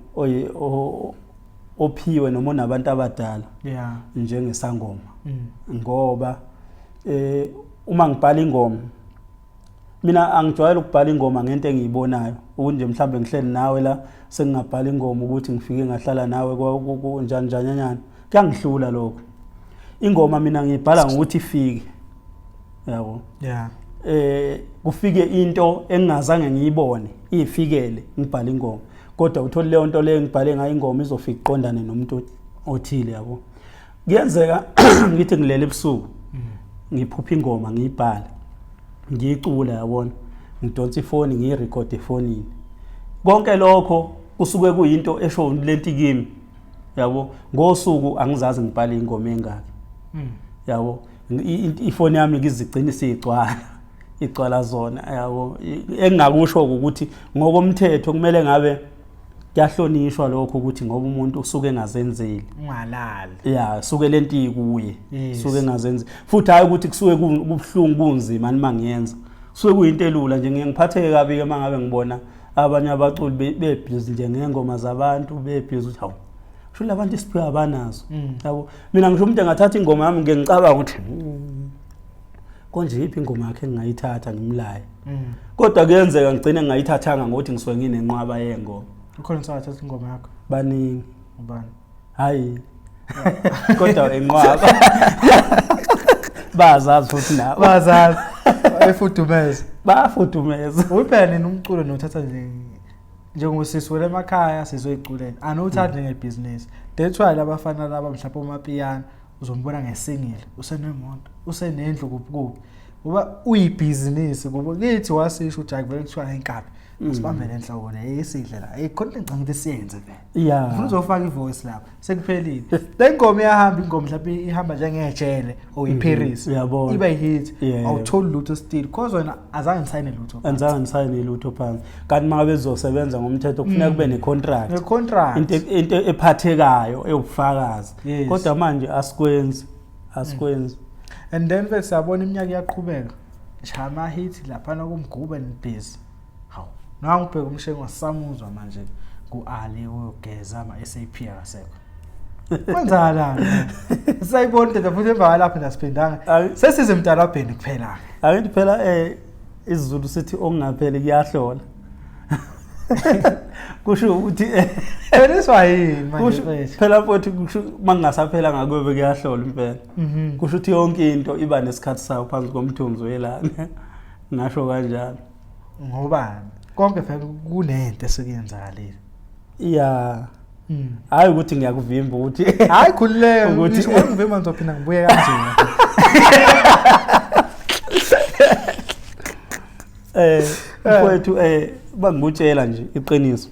ophiwe noma nabantu abadala njengesangoma ngoba uma ngibhala ingoma mina angijwayele ukubhala ingoma ngento engiyibonayo ukuthi nje mhlambe ngihleli nawe la sengingabhala ingoma ukuthi ngifike ngahlala nawe njani kuyangihlula lokho ingoma mina ngiyibhala ngokuthi ifike yabo kufike into engingazange ngiyibone ifikele ngibhala ingoma kodwa uthola leyo nto leyo ngibhale ngayo ingoma izofika iqondane nomuntu othile yabo kuyenzeka ngithi ngilele ebusuku ngiphupha ingoma ngiyibhala ngiyicula yabona ngidonsa ifoni ngiyirecord efonini konke lokho kusuke kuyinto esho lenti kimi yabo ngosuku angizazi ngibhala ingoma engaki yabo ifoni yami ngizigcina igcwala zona yabo engingakusho ukuthi ngokomthetho kumele ngabe kuyahlonishwa lokho ukuthi ngoba umuntu usuke engazenzeli
ungalali
suke lento ikuye suke engazenzi futhi hayi ukuthi kusuke kubhlungu kunzima mangiyenza kusuke kuyinto elula nje ngiyangiphatheke kabi ke mangabe ngibona abanye abaculi bebhizi nje ngengoma zabantu bebhizi ukuthi hawu sho labantu isiphiwe abanazo yabo mina ngisho umuntu engathatha ingoma yami ngicabanga ukuthi konje iphi ingoma yakhe engayithatha ngimlaye kodwa kuyenzeka ngigcine ngayithathanga ngokuthi ngisuke nginenqwaba yengoma
ukhona usathatha ingoma yakho
baningi
ubani
hayi kodwa enqwaba bazazi futhi nabo
bazazi efudumeza
bafudumeza
uphela nini umculo nothatha njengosisi wele emakhaya sizoyiculela anothatha ngebusiness that's why labafana laba mhlawumbe omapiyano uzombona ngesingile usenemonto usenendlu kuphi uba uyibusiness kuba lithi wasisho uJack kuthiwa inkapi usibambele enhloko leyisidle la ikhona ngicanga ukuthi siyenze vele ufuna uzofaka ivoice lapha sekuphelile le ngoma iyahamba ingoma mhlawumbe ihamba njengejele or iParis iba hit awutholi lutho still because wena azange ngisayine lutho phansi kanti mangabe bezosebenza ngomthetho kufuneka kube necontract into ephathekayo eyobufakazi kodwa manje asikwenzi and then bese siyabona iminyaka iyaqhubeka chama hit lapha kumgube nibhizi Nangu ubheka umshengo wasamuzwa manje ku-Ali uyogeza ama-SAP akasekho. Kwenzakalani? Sayibona into futhi emva lapha nasiphindanga. Sesize emdalabheni kuphela.
Ayithi phela isiZulu sithi ongapheli kuyahlola. Kusho ukuthi
eniswa yini manje mfethu.
Phela futhi kusho mangasaphela ngakwebe kuyahlola impela. Kusho ukuthi yonke into iba nesikhathi sayo phansi komthunzi welanga. Ngasho kanjalo.
Ngobani? Konke phela kunento esikuyenzakalile.
Hayi ukuthi ngiyakuvimba ukuthi
hayi khulileke ukuthi ngivimba ngizophinda ngibuye kanjena.
Mfowethu bangibutshela nje iqiniso.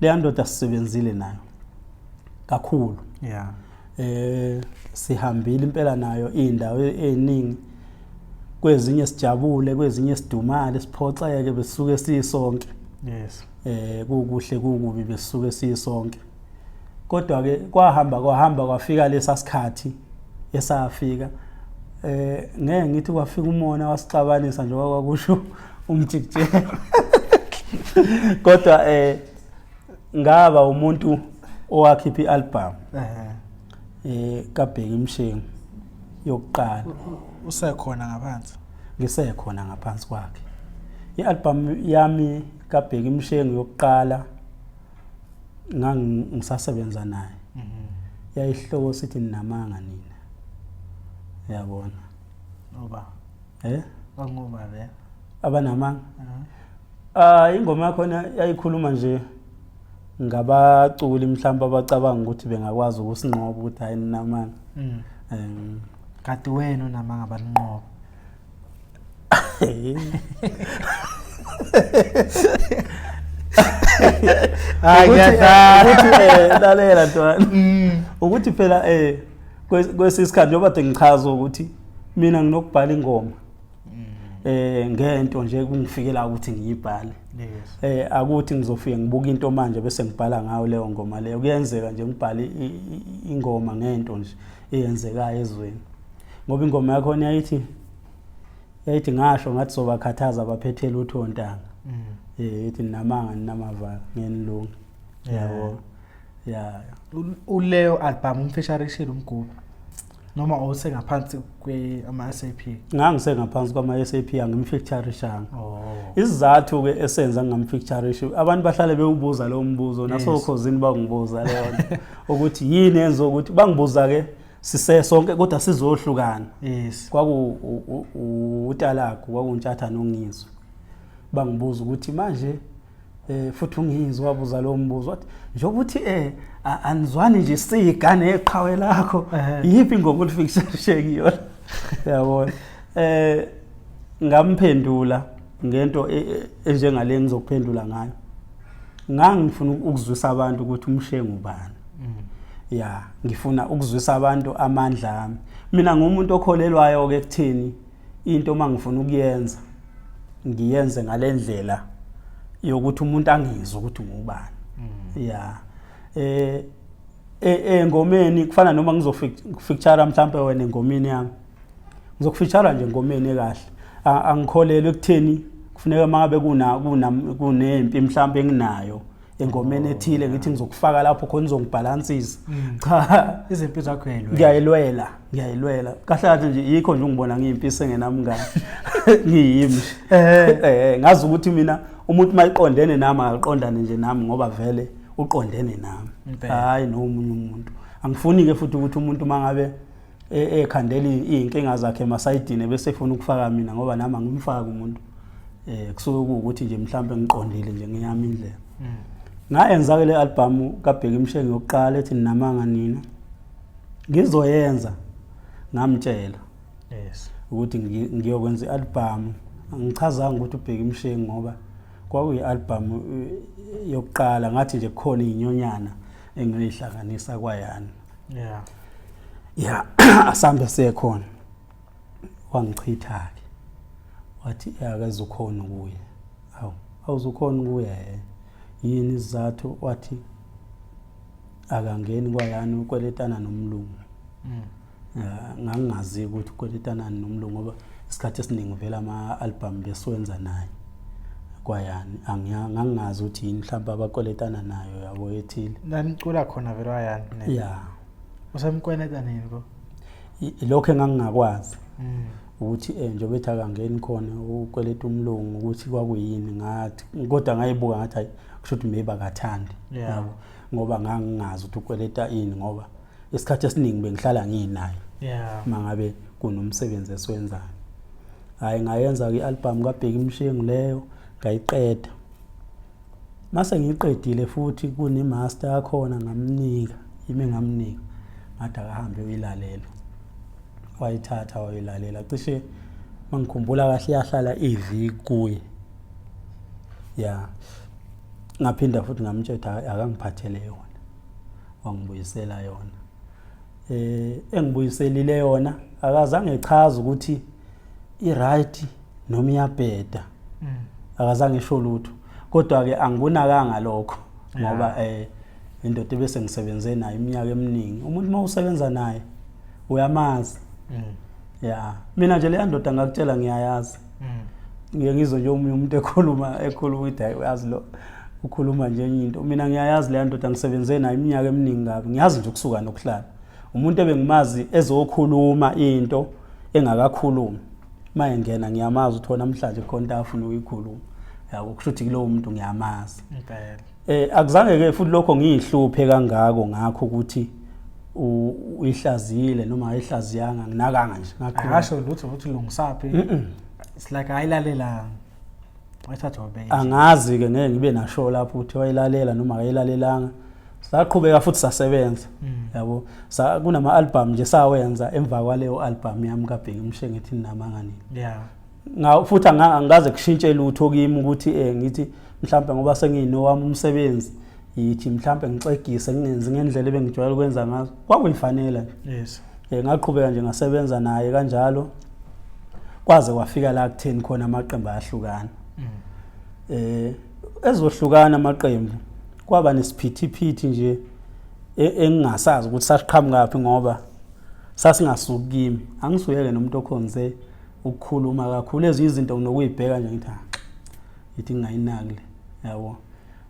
Le ndoda sisebenzile nayo kakhulu. Sihambile impela nayo indawo eziningi. Kwezinye sijabule, kwezinye sidumale, siphoxeke besuke sisonke. Kukuhle kukubi besuke sisonke. Kodwa ke kwahamba kwafika lesasikhathi esafika. Ngeke ngithi kwafika umona wasixabanisa nje kwakusho umjikijela. Kodwa ngaba umuntu owakhipha ialbum. Kabheki Mshengu yokuqala.
Usekhona ngaphansi.
Ngisekhona ngaphansi kwakhe. I-album yami kaBheki Mshengu yokuqala ngisasebenza naye. Yayihloko sithi ninamanga nina. Yabona.
Oba. Bangoba le.
Abanamanga. Ingoma yakhona yayikhuluma nje ngabaculi mhlawumbe abacabanga ukuthi bengakwazi ukusinqoba ukuthi hayi ninamanga.
Kade wena unamanga abanqobo.
Ukuthi lalela ntwana. Ukuthi phela kwesisikhathi njengoba ngichaza ukuthi mina nginokubhala ingoma. Ngento nje kungifikela ukuthi ngiyibhale. Akuthi ngizofika ngibuka into manje bese ngibhala ngayo leyo ngoma leyo. Kuyenzeka nje ngibhale ingoma ngento nje eyenzekayo ezweni. Ngoba ingoma yakho yayithi ngasho ngathi sobakhathaza abaphethe lutho ontanga. Yithi namanga ninamavalo ngenilungu. Yabo.
Uleyo album umfeaturishile umgubhu. Noma awusengaphansi kwama SAP.
Ngangisengaphansi kwama SAP angimfeaturishanga. Isizathu ke esenza ngamfeaturish abantu bahlale bewubuza lo mbuzo nasokhozini bangibuza leyo ukuthi yini enzo ukuthi bangibuza ke sisesonke kodwa sizohlukana. Utalako kwakuntshatha nongizwe. Bangibuza ukuthi manje futhi ungizwe wabuza lo mbuzo wathi njokuthi anizwani nje sigane eqhawe lakho yipi ingoma olifixation yona yabona ngamphendula ngento enjengale ngizokuphendula ngayo ngangifuna ukuzwisa abantu ukuthi Mshengu ubani ngifuna ukuzwisa abantu amandla ami mina ngumuntu okholelwayo ke kuthini into mangifuna ukuyenza ngiyenze ngalendlela yokuthi umuntu angizwe ukuthi ngubani ya engomeni kufana noma ngizofeature mhlawumbe wena engomeni yami ngizokufeature nje engomeni kahle angikholelwe ekutheni kufuneka mangabe kunempi mhlawumbe enginayo engomeni ethile ngithi ngizokufaka lapho khona ngizongibalansisa
cha izimpi zakho
ngiyayilwela kahle kahle nje yikho nje ungibona ngiyimpi sengenamngane ngiyimi ngazi ukuthi mina umuntu mayiqondene nami aqondane nje nami ngoba vele uqondene nami hayi nomunye umuntu angifuni ke futhi ukuthi umuntu mangabe ekhandela inkinga zakhe emasayidini bese efuna ukufaka mina ngoba nami angimfaka umuntu kusuke ukuthi nje mhlambe ngiqondile nje ngiyami indlela ngayenza ke le album kaBheki Mshenge yokuqala ethi Namanga Nina ngizoyenza ngamtshela ukuthi ngiyokwenza i-album angichazanga ukuthi uBheki Mshenge ngoba kwakuyi album yokuqala ngathi nje kukhona inyonyana engiyihlanganisa kwayani asambe sekhona wangichitha ke wathi akaze ukhona kuye awuzukhona kuye yini izathu wathi akangeni kwayani ukweletana nomlungu ngangazi ukuthi ukweletana nomlungu ngoba isikhathi esiningi vela ama-album besiwenza naye kwayani angangazi ukuthi yini mhlawumbe abakweletana nayo yabo ethile
nanicula khona vele wayani usamkweleta nini ko
lokho engangingakwazi ukuthi nje bethi akangeni khona ukweleta umlungu ukuthi kwakuyini ngathi kodwa ngayibuka ngathi hayi kusho ukuthi maybe akathandi yabo ngoba ngangingazi ukuthi ukweleta ini ngoba isikhathi esiningi bengihlala nginaye mangabe kunomsebenzi esiwenzayo hayi ngayenza ke i-album kaBheki Mshenge leyo ngayiqeda mase ngiyiqedile futhi kune-master yakhona ngamnika ngathi akahambe uyilalela wayithatha wayilalela cishe mangikhumbula kahle yahlala iviki kuye ngaphinda futhi ngamtshela akangiphathele yona wangibuyisela yona engibuyiselile yona akazange echaza ukuthi i-right noma iyabheda akazange esho lutho kodwa ke angibonakanga lokho ngoba indoda bese ngisebenze naye iminyaka eminingi umuntu mawusebenza naye uyamazi mina nje le ndoda ngakutshela ngiyayazi ngizwe nje umuntu ekhuluma ukuthi uyazi lo ukhuluma nje into mina ngiyayazi le ndoda ngisebenze naye iminyaka eminingi ngabe ngiyazi nje ukusuka nokuhlala umuntu ebengimazi ezokhuluma into engakakhulumi mayengena ngiyamazi ukuthi namhlanje khona afuna ukuyikhuluma yabo kusho ukuthi kulowo muntu ngiyamazi impela akuzange ke futhi lokho ngiyihluphe kangako ngakho ukuthi uyihlazile noma ayihlaziyanga nginakanga nje
ngasho lutho ukuthi lungisaphi it's like ayilalela wathatha wabeka
angazi ke ngeke ngibe nasho lapho ukuthi wayilalela noma akayilalelanga saqhubeka futhi sasebenza yabo kunama album nje sawenza emva kwaleyo album yami kaBheki Mshenge ethi Namanga Nina futhi angaze kushintshe lutho kimi ukuthi ngithi mhlawumbe ngoba sengiyinowami umsebenzi yithi mhlawumbe ngixegise ngingenzi ngendlela ebengijwayele ukwenza ngazo kwakuyifanele nje ngaqhubeka nje ngasebenza naye kanjalo kwaze kwafika la kutheni khona amaqembu ayahlukana ezohlukana amaqembu kwaba nesiphithiphithi nje engingasazi ukuthi sasiqhamuka ngaphi ngoba sasingasuki kimi angisuyeke nomuntu okhonze ukukhuluma kakhulu ezinye izinto nokuyibheka nje ngithi ngingayinakile yabo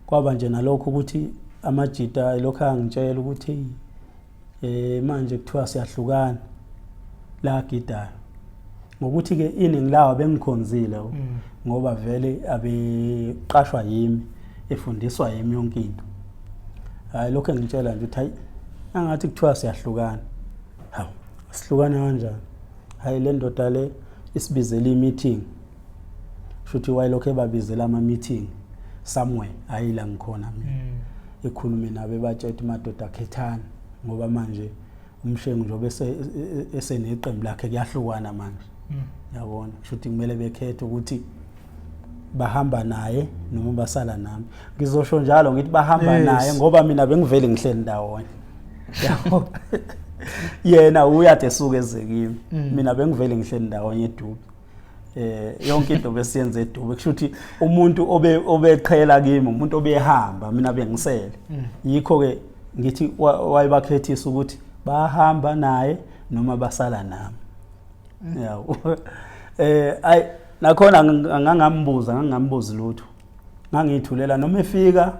kwaba nje nalokho ukuthi amajita lokho angitshela ukuthi manje kuthiwa siyahlukana la gidayo ngokuthi ke iningi lawo bengikhonzile ngoba vele abeqashwa yimi efundiswa yimi yonke into hayi lokho engitshela nje ukuthi hayi angathi kuthiwa siyahlukana hawu sihlukana kanjani hayi le ndoda le isibizele i-meeting shuthi wayilokho ebabizela ama-meeting somewhere hayi la ngikhona mina ekhulume nabe batshela madoda akhethana ngoba manje Mshenge njobe eseneqembu lakhe kuyahlukana manje yabona shuthi kumele bekhethe ukuthi bahamba naye noma basala nami ngizosho njalo ngithi bahamba naye ngoba mina bengivele ngihleli ndawonye yabo yena uyade esuke ezekimi mina bengivele ngihleli ndawonye eDube yonke into besiyenza eDube kusho ukuthi umuntu obeqhela kimi umuntu obehamba mina bengisele yikho ke ngithi wayebakhethisa ukuthi bahamba naye noma basala nami yawo ay nakhona ngangambuzi lutho ngangithulela noma efika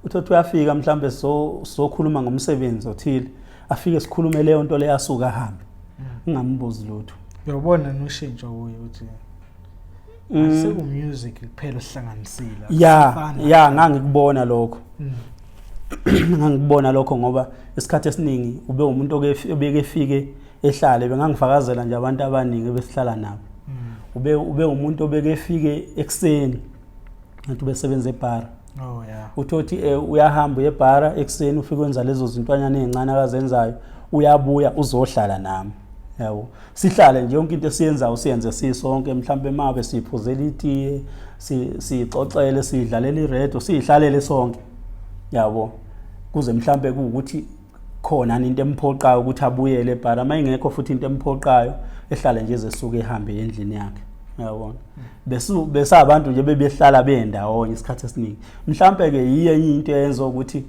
uthothi uyafika mhlambe sokhuluma ngomsebenzi othile afike sikhulume leyo nto le yasuka ahambe ngingambuzi lutho
uyabona noshintsho kuye uthi aseku music kuphela sihlanganisile
ya ngangikubona lokho ngangikubona lokho ngoba isikhathi esiningi ube umuntu obekefike ehlale bengangifakazela nje abantu abaningi besihlala nabo ube umuntu obekefike ekseni ngathi besebenza ebar uthothi uyahamba ebara ekseni ufike wenza lezo zintwanyana ezincane akazenzayo uyabuya uzohlala nami yabo sihlale nje yonke into esiyenzayo siyenze sisonke mhlambe mabe siphuzela itiye sixoxele sidlalela iredo sihlalele sonke yabo kuze mhlambe ukuthi khona into emphoqayo ukuthi abuyele ebara mayingekho futhi into emphoqayo ehlale nje ezesuka ehambe endlini yakhe yabona bese abantu nje bebehlala bendawonye isikhathi esiningi mhlambe ke yiye into eyenza ukuthi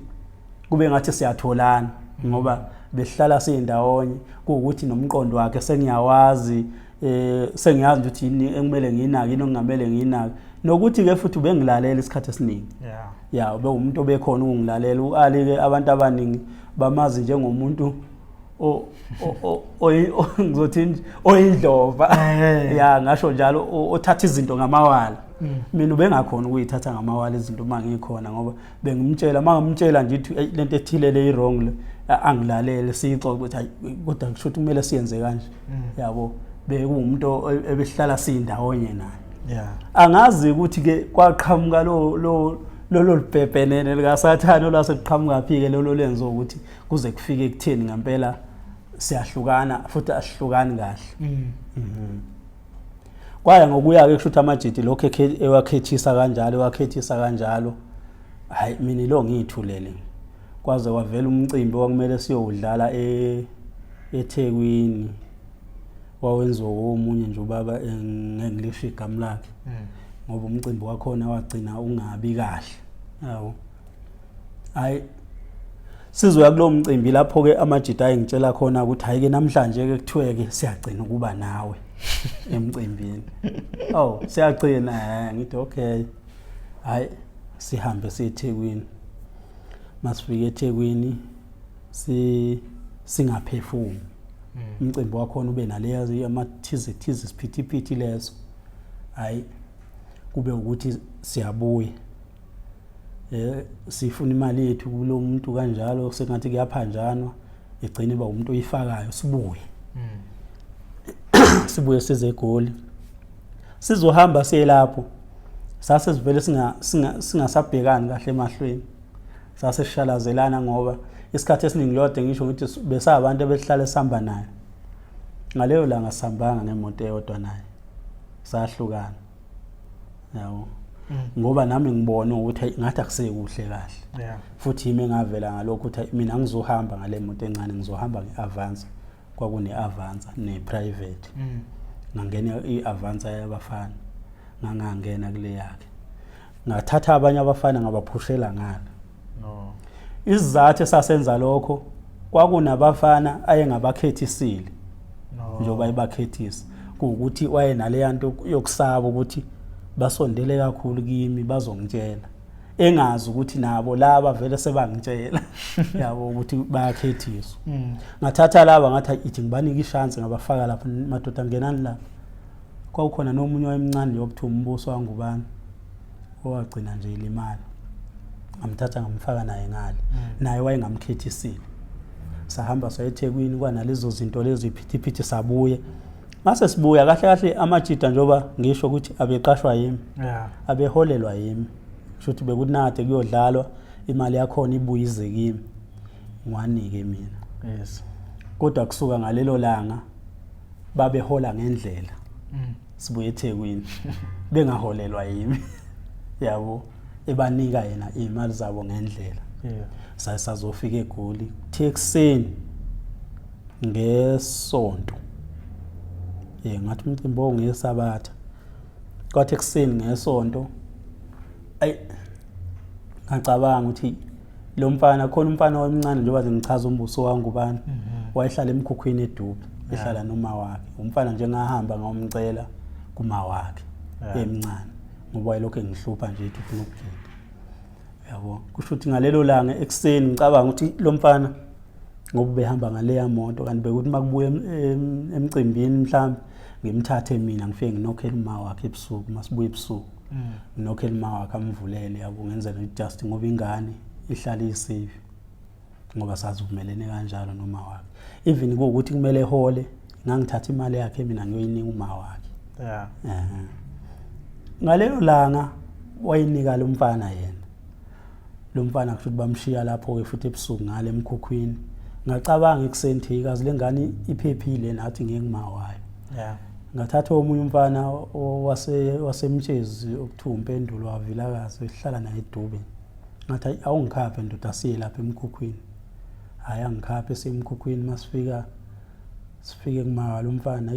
kube ngathi siyatholana ngoba behlala sindawonye ukuthi nomqondo wakhe sengiyawazi sengiyazi ukuthi yini engimele nginaki yini ongamele nginaki nokuthi ke futhi bengilalela isikhathi esiningi ube umuntu obekhona ukungilalela uali ke abantu abaningi bamazi njengomuntu ngizothi oyindlova ngasho njalo othatha izinto ngamawala mina ubengakhona ukuyithatha ngamawala izinto mangikhona ngoba bengimtshela mangimtshela nje lento ethile le wrong le angilalele sixoxe ukuthi kodwa kusho ukuthi kumele siyenze kanje yabo bekuumuntu ebehlala sindawonye naye angazi ukuthi ke kwaqhamuka lo libhebhenene likaSathane lwasekuqhamuka phi ke lo lenzo ukuthi kuze kufike ekutheni ngempela siyahlukana futhi asihlukani kahle kwaya ngokuya ke kusho ukuthi amajidi lokho ewakhethisa kanjalo hayi mina lo ngithulele kwaze wavela umcimbi wakumele siyowudlala eThekwini wawenziwa omunye nje ubaba ngengilisho igama lakhe ngoba umcimbi wakhona wagcina ungabi kahle yawo hayi sizoya kulo mcimbi lapho ke amajidi ayengitshela khona ukuthi hayi ke namhlanje ke kuthiwe ke siyagcina ukuba nawe emcimbini siyagcina ngithi okay hayi sihambe siyeThekwini masifike eThekwini singaphefumi umcimbi wakhona ube naleyazi amathize siphithiphithi lezo hayi kube ukuthi siyabuya sifuna imali yethu kulo muntu kanjalo sengathi kuyaphanjanwa egcina iba umuntu oyifakayo sibuye size eGoli sizohamba siyelapho sase sivele singasabhekani kahle emahlweni sase sishalazelana ngoba isikhathi esiningi lode ngisho ukuthi besabantu abehlala esihamba naye ngaleyo langa sihambanga ngemoto eyodwa naye sahlukana yawo ngoba nami ngibona ukuthi ngathi akusekuhle kahle futhi yimi ngavela ngalokho ukuthi mina ngizohamba ngale moto encane ngizohamba ngeAvanza kwakune Avanza neprivate ngangena iAvanza yabafana ngangangena kule yakhe ngathatha abanye abafana ngabaphushela ngala isizathu esasenza lokho kwakunabafana ayengabakhethisile njoba ibakhethisa ukuthi wayenale yanto yokusaba ukuthi basondele kakhulu kimi bazongitshela engazi ukuthi nabo laba vele sebangitshela yabo ukuthi bayakhethiswa ngathatha laba ngathi ithi ngibanika ichance ngabafaka lapha madoda ngenani la kwakukhona nomunye wayemncane yokuthi umbuso wangubani owagcina nje ilimali ngamthatha ngamfaka naye ngale naye wayengamkhethisile sahamba sayeThekwini kwanalezo zinto lezi iphithiphithi sabuye mase sibuya kahle amajida njoba ngisho ukuthi abeqashwa yimi abeholelwa yimi shothi bekunade kuyodlalwa imali yakho ibuyize kimi ngwanike mina kodwa kusuka ngalelo langa babehola ngendlela sibuye eThekwini bengaholelwa yimi yabo ebanika yena imali zabo ngendlela sasazofika eGoli thekseni ngesonto ngathi umcimbi ongesabatha kwathi ekuseni ngesonto ngacabanga ukuthi lo mfana khona umfana omncane njengoba ngichaza umbuso wangu ubani wayehlala emkhukhwini eDube ehlala noma wakhe umfana nje ngahamba ngomcela kuma wakhe emncane ngoba wayelokho engihlupha nje ethi ufuna ukugida yabo kusho ukuthi ngalelo langa ekuseni ngicabanga ukuthi lo mfana ngoba behamba ngaleya moto kanti bekuthi makubuye emcimbini mhlawumbe ngimthathe mina ngifike nginokhela uma wakhe ebusuku masibuye ebusuku nginokhela uma wakhe amvulele yabo ngenzela just ngoba ingane ihlala isafe ngoba sazivumelene kanjalo noma wakhe even ukuthi kumele ehole ngangithatha imali yakhe mina ngiyoyinika uma wakhe ngalelo langa wayinika lo mfana yena lo mfana kusho ukuthi bamshiya lapho ke futhi ebusuku ngale emkhukhwini ngacabanga ekuseni thi kazi lengane iphephile nathi ngengima wayo ngathatha omunye umfana wasemtshezi okuthiwa umpendulo wavilakazi ehlala naye eDube ngathi awungikhaphe ndoda asiye lapha emkhukhwini hayi angikhaphe semkhukhwini masifike kuma lo mfana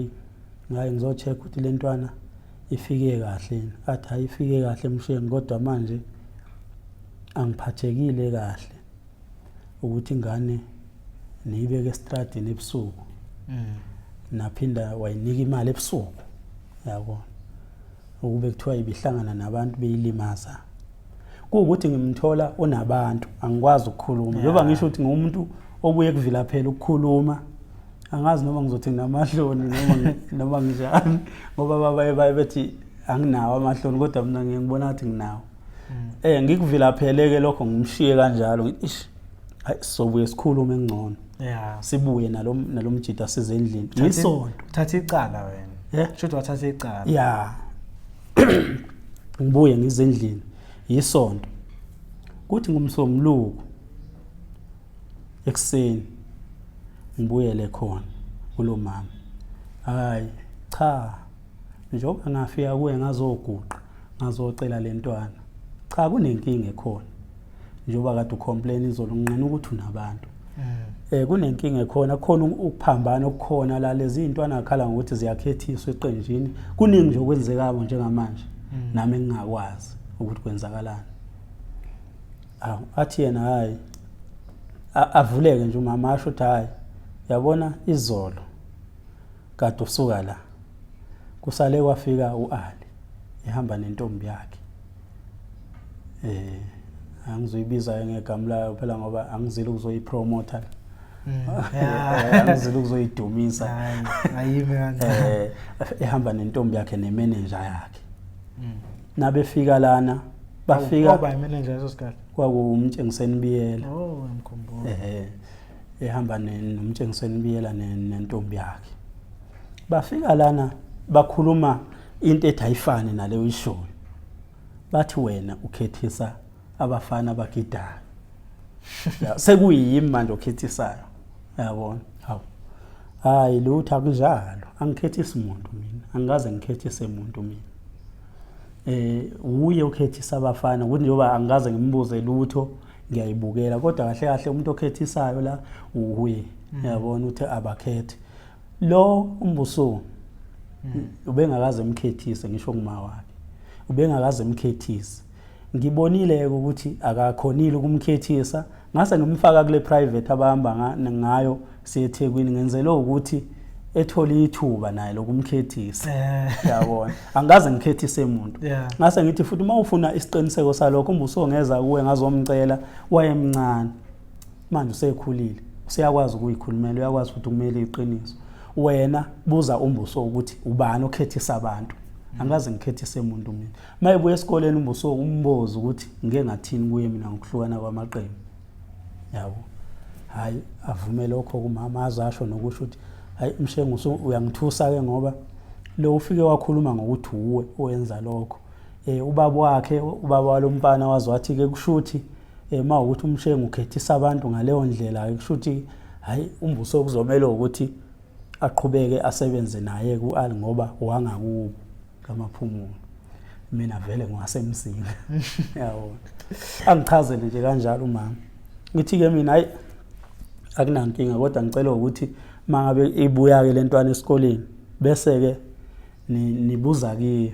ngaye ngizocheck ukuthi le ntwana ifike kahle athi hayi ifike kahle mshenge kodwa manje angiphathekile kahle ukuthi ingane niyibeke estradini ebusuku naphinda wayinika imali ebusuku yabona ukube kuthiwa ibihlangana nabantu beyilimaza kuukuthi ngimthola onabantu angikwazi ukukhuluma njengoba ngisho ukuthi ngumuntu obuye kuvila phela ukukhuluma angazi noma ngizothi nginamahloni noma njani ngoba baba bethi anginawo amahloni kodwa mina ngiyibona ngathi nginawo ngikuvila pheleke lokho ngimshiye kanjalo ngithi ish hayi sobuye sikhulume engcono sibuye nalomjida sizendlini ngisonto
thatha icala wena shothi wathatha icala
ngibuye ngizendlini yisonto kuthi ngumsombuluko ekuseni ngibuyele khona kulo mama hayi cha njengoba ngafika kuye ngazoguqa ngazocela lentwana cha kunenkinga ekhona njengoba kade ucomplain izolo nginqena ukuthi unabantu kunenkinga ekhona khona ukuphambana okukhona la lezi intwana akhala ngokuthi ziyakhethiswa eqenjini kuningi nje okwenzekabo njengamanje nami engingakwazi ukuthi kwenzakalani athi yena hayi avuleke nje umama asho ukuthi hayi yabona izolo kade usuka la kusale kwafika uAli ehamba nentombi yakhe angizoyibiza ngegama layo phela ngoba angizile ukuzoyipromoter angizile ukuzoyidumisa
ayime kancane
ehamba nentombi yakhe nemanager yakhe nabefika lana bafika
ngoba imanager esosikhathi
kwakumtshengiseni biyela
ngimkhumbula
ehamba nomtshengiseni biyela nentombi yakhe bafika lana bakhuluma into ethi ayifani naleyo ishoyo bathi wena ukhethisa abafana bagidayo sekuyimi manje okhethisayo yabona hayi lutho akunjalo angikhethisa umuntu mina angaze ngikhethise umuntu mina uye ukhethisa abafana ukuthi njoba angaze ngimbuze lutho ngiyayibukela kodwa kahle kahle umuntu okhethisayo la uye yabona uthi abakhethe lo umbuso ubengakaze emkhethise ngisho kuma wakhe ubengakaze emkhethise ngibonile ukuthi akakhonile ukumkhethisa ngase ngimfaka kule private abahamba ngayo siyeThekwini ngenzele ukuthi ethole ithuba naye lokumkhethisa yabona angaze ngikhethise umuntu ngase ngithi futhi uma ufuna isiqiniseko salokho umbuso ngeza kuwe ngazomcela wayemncane manje usekhulile usiyakwazi ukuyikhulumela uyakwazi ukuthi kumele iqiniso wena buza umbuso ukuthi ubani okhethisa abantu angaze ngikhethise umuntu mina mayibuye esikoleni umbuso umboza ukuthi ngeke ngathini kuye mina ngokuhlukana kwamaqembu yabo hayi avume lokho kumama azasho nokusho ukuthi hayi mshenguso uyangithusa ke ngoba lo ufike wakhuluma ngokuthi uwe oyenza lokho ubaba wakhe ubaba walomfana wazwathi ke kushuthi uma ukuthi umshengu ukhethisa abantu ngaleyo ndlela kushuthi hayi umbuso kuzomela ukuthi aqhubeke asebenze naye kuAli ngoba wangakubo kamaphumulo mina vele ngiwasemsini yabo angichazele nje kanjalo umama ngithi ke mina hayi akunankinga kodwa ngicela ukuthi mangabe ibuya ke lentwana esikoleni bese ke nibuza kiyo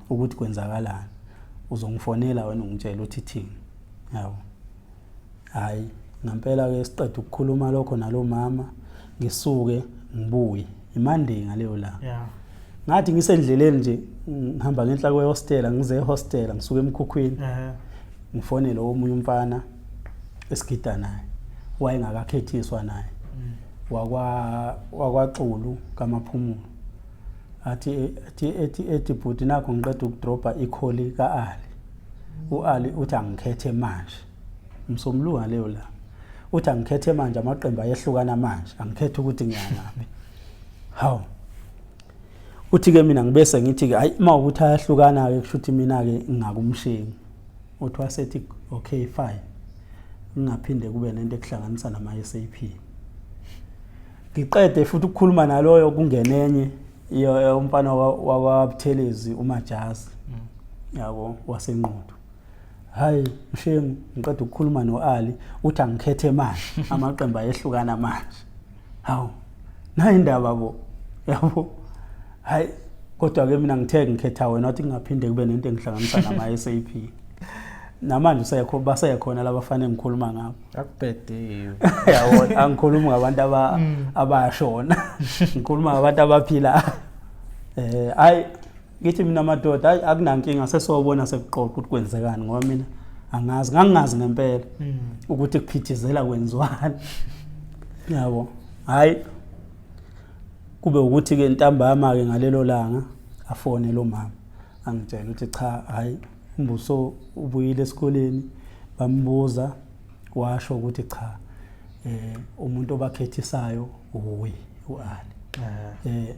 ukuthi kwenzakalani uzongifonela wena ungitshela uthi thini yabo hayi ngempela ke siqeda ukukhuluma lokho nalo mama ngisuke ngibuye imande ngaleyo la ngathi ngisendleleni nje ngihamba ngenhla kwehostel ngize ehostel ngisuka emkhukhwini ngifonele omunye umfana esigida naye wayengakakhethiswa naye wakwaXulu kaMaphumulo athi bhuti nakho ngiqeda ukudropa ikholi kaAli uAli uthi angikhethe manje umsomlunga leyo la uthi angikhethe manje amaqembu ayehlukana manje angikhethe ukuthi ngiyangaphi hawu uthi ke mina ngibese ngithi ke hayi mawukuthi ayahlukana ke kushuthi mina ke ngakumshengi uthi wasethi okay fine ngingaphinde kube nento ekuhlanganisa nama SAP ngiqede futhi ukukhuluma naloyo kungenenye umfana wakwaButhelezi uMajazi yabo wasenqondo hayi mshengu ngiqeda ukukhuluma noAli uthi angikhethe manje amaqembu ayehlukana manje hawu nayi indaba bo yabo hayi kodwa ke mina ngithe ngikhetha wena wathi ngingaphinde kube nento engihlanganisa nama SAP namanje basekhona labafana engikhuluma ngabo
akubhediwe
yabo angikhuluma ngabantu abashona ngikhuluma ngabantu abaphila hayi ngithi mina madoda hayi akunankinga sesobona sekuqoqa ukuthi kwenzekani ngoba mina ngangingazi ngempela ukuthi kuphithizela kwenziwani yabo hayi kube ukuthi ke ntambama ke ngalelo langa afone lo mama angitshela ukuthi cha hayi umbuso ubuyile esikoleni bambuza washo ukuthi cha umuntu obakhethisayo uyi uAli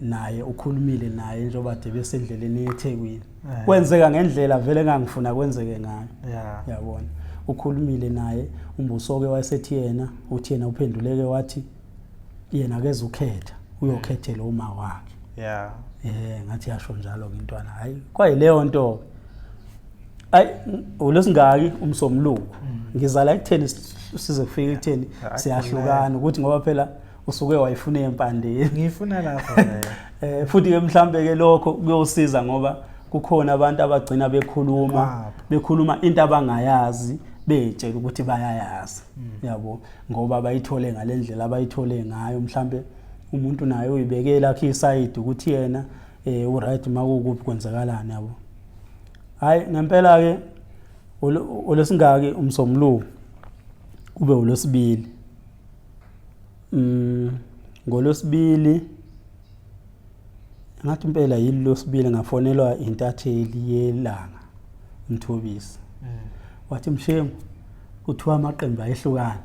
naye ukhulumile naye njengoba besendleleni eThekwini kwenzeka ngendlela vele ngangifuna kwenzeke ngayo yabona ukhulumile naye umbuso ke wayesethi yena uthi yena uphenduleke wathi yena akeze ukhetha uyokhethela uma wakhe ngathi yasho njalo ke intwana hayi kwayileyo nto ay ulesingaki umsomluko ngizala ekutheni size kufika ekutheni siyahlukana ukuthi ngoba phela usuke wayifuna empandeni
ngifuna lapho
futhi ke mhlambe ke lokho kuyosiza ngoba kukhona abantu abagcina bekhuluma into abangayazi betshela ukuthi bayayazi yabo ngoba bayithole ngalendlela abayithole ngayo mhlambe umuntu naye uyibekela akhe iside ukuthi yena uright makukuphi kwenzakalani yabo hayi ngempela ke olesingaki umsomluko kube ulosibili ngolosibili ngathi impela yini losibili ngafonelwa intatheli yelanga Mthobisi wathi mshemu kuthiwa amaqembu ayehlukana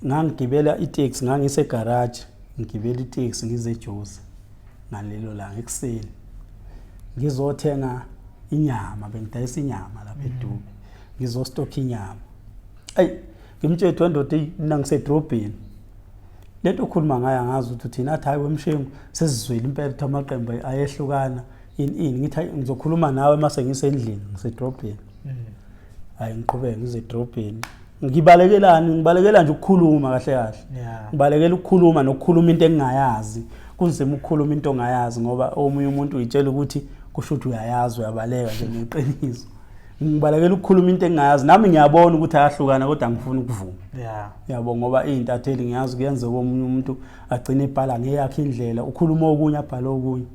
ngangigibela itaxi ngangise garage ngigibela itaxi ngize eJozi ngalelo langa ekseni ngizothenga inyama bengidayisa inyama lapha eDube ngizostock inyama ay ngimtshela ndoda mina ngisedrobheni lento okhuluma ngayo ngazi ukuthi thina athi hayi wemshengu sesizwele impela ukuthi amaqembu ayehlukana ini ngithi ngizokhuluma nawe mase ngisendlini ngisedrobheni hayi ngiqhubeke ngisedrobheni ngibalekela nje ukukhuluma kahle kahle ngibalekela ukukhuluma nokukhuluma into engingayazi kunzima ukukhuluma into ongayazi ngoba omunye umuntu uyitshela ukuthi kusho ukuthi uyayazi uyabaleka nje ngeqiniso ngibalekela ukukhuluma into engingayazi nami ngiyabona ukuthi ayahlukana kodwa angifuni ukuvuma yabo ngoba izintatheli ngiyazi kuyenzeka omunye umuntu agcine ibhala ngeyakhe indlela ukhuluma okunye abhala okunye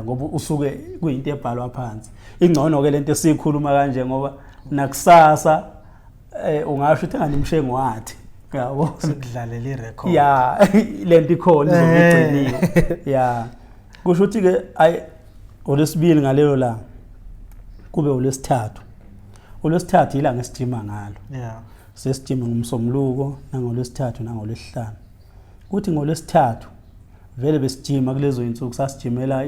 ngoba usuke kuyinto ebhalwa phansi ingcono ke lento esikhuluma kanje ngoba nakusasa ungasho ukuthi ngani wathi yabo
sikudlalela irecord
lento ikhona izokugciniwe kusho ukuthi ke ay olesibili ngalelo la kube olesithathu ilanga esijima ngalo sesijima ngomsomluko nangolesithathu nangolesihlanu kuthi ngolesithathu vele besijima kulezo insuku sasijimela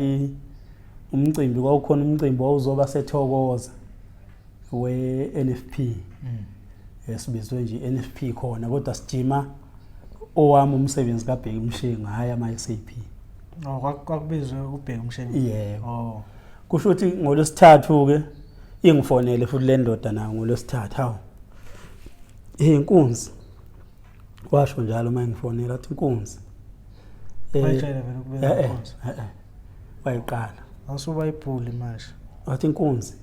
umcimbi kwaukhona umcimbi wawuzoba sethokoza we-NFP esibizwe nje NFP khona kodwa sijima owami umsebenzi kaBheki Mshengu hayi ama-SAP
kwakubizwe uBheki Mshengu
kusho ukuthi ngolesithathu ke ingifonele futhi le ndoda nayo ngolesithathu hawu inkunzi washo njalo uma ngifonela athi Nkunzi
Bayitshela vele ukubeka Nkunzi
wayiqala
awusuba iphuli manje
athi Nkunzi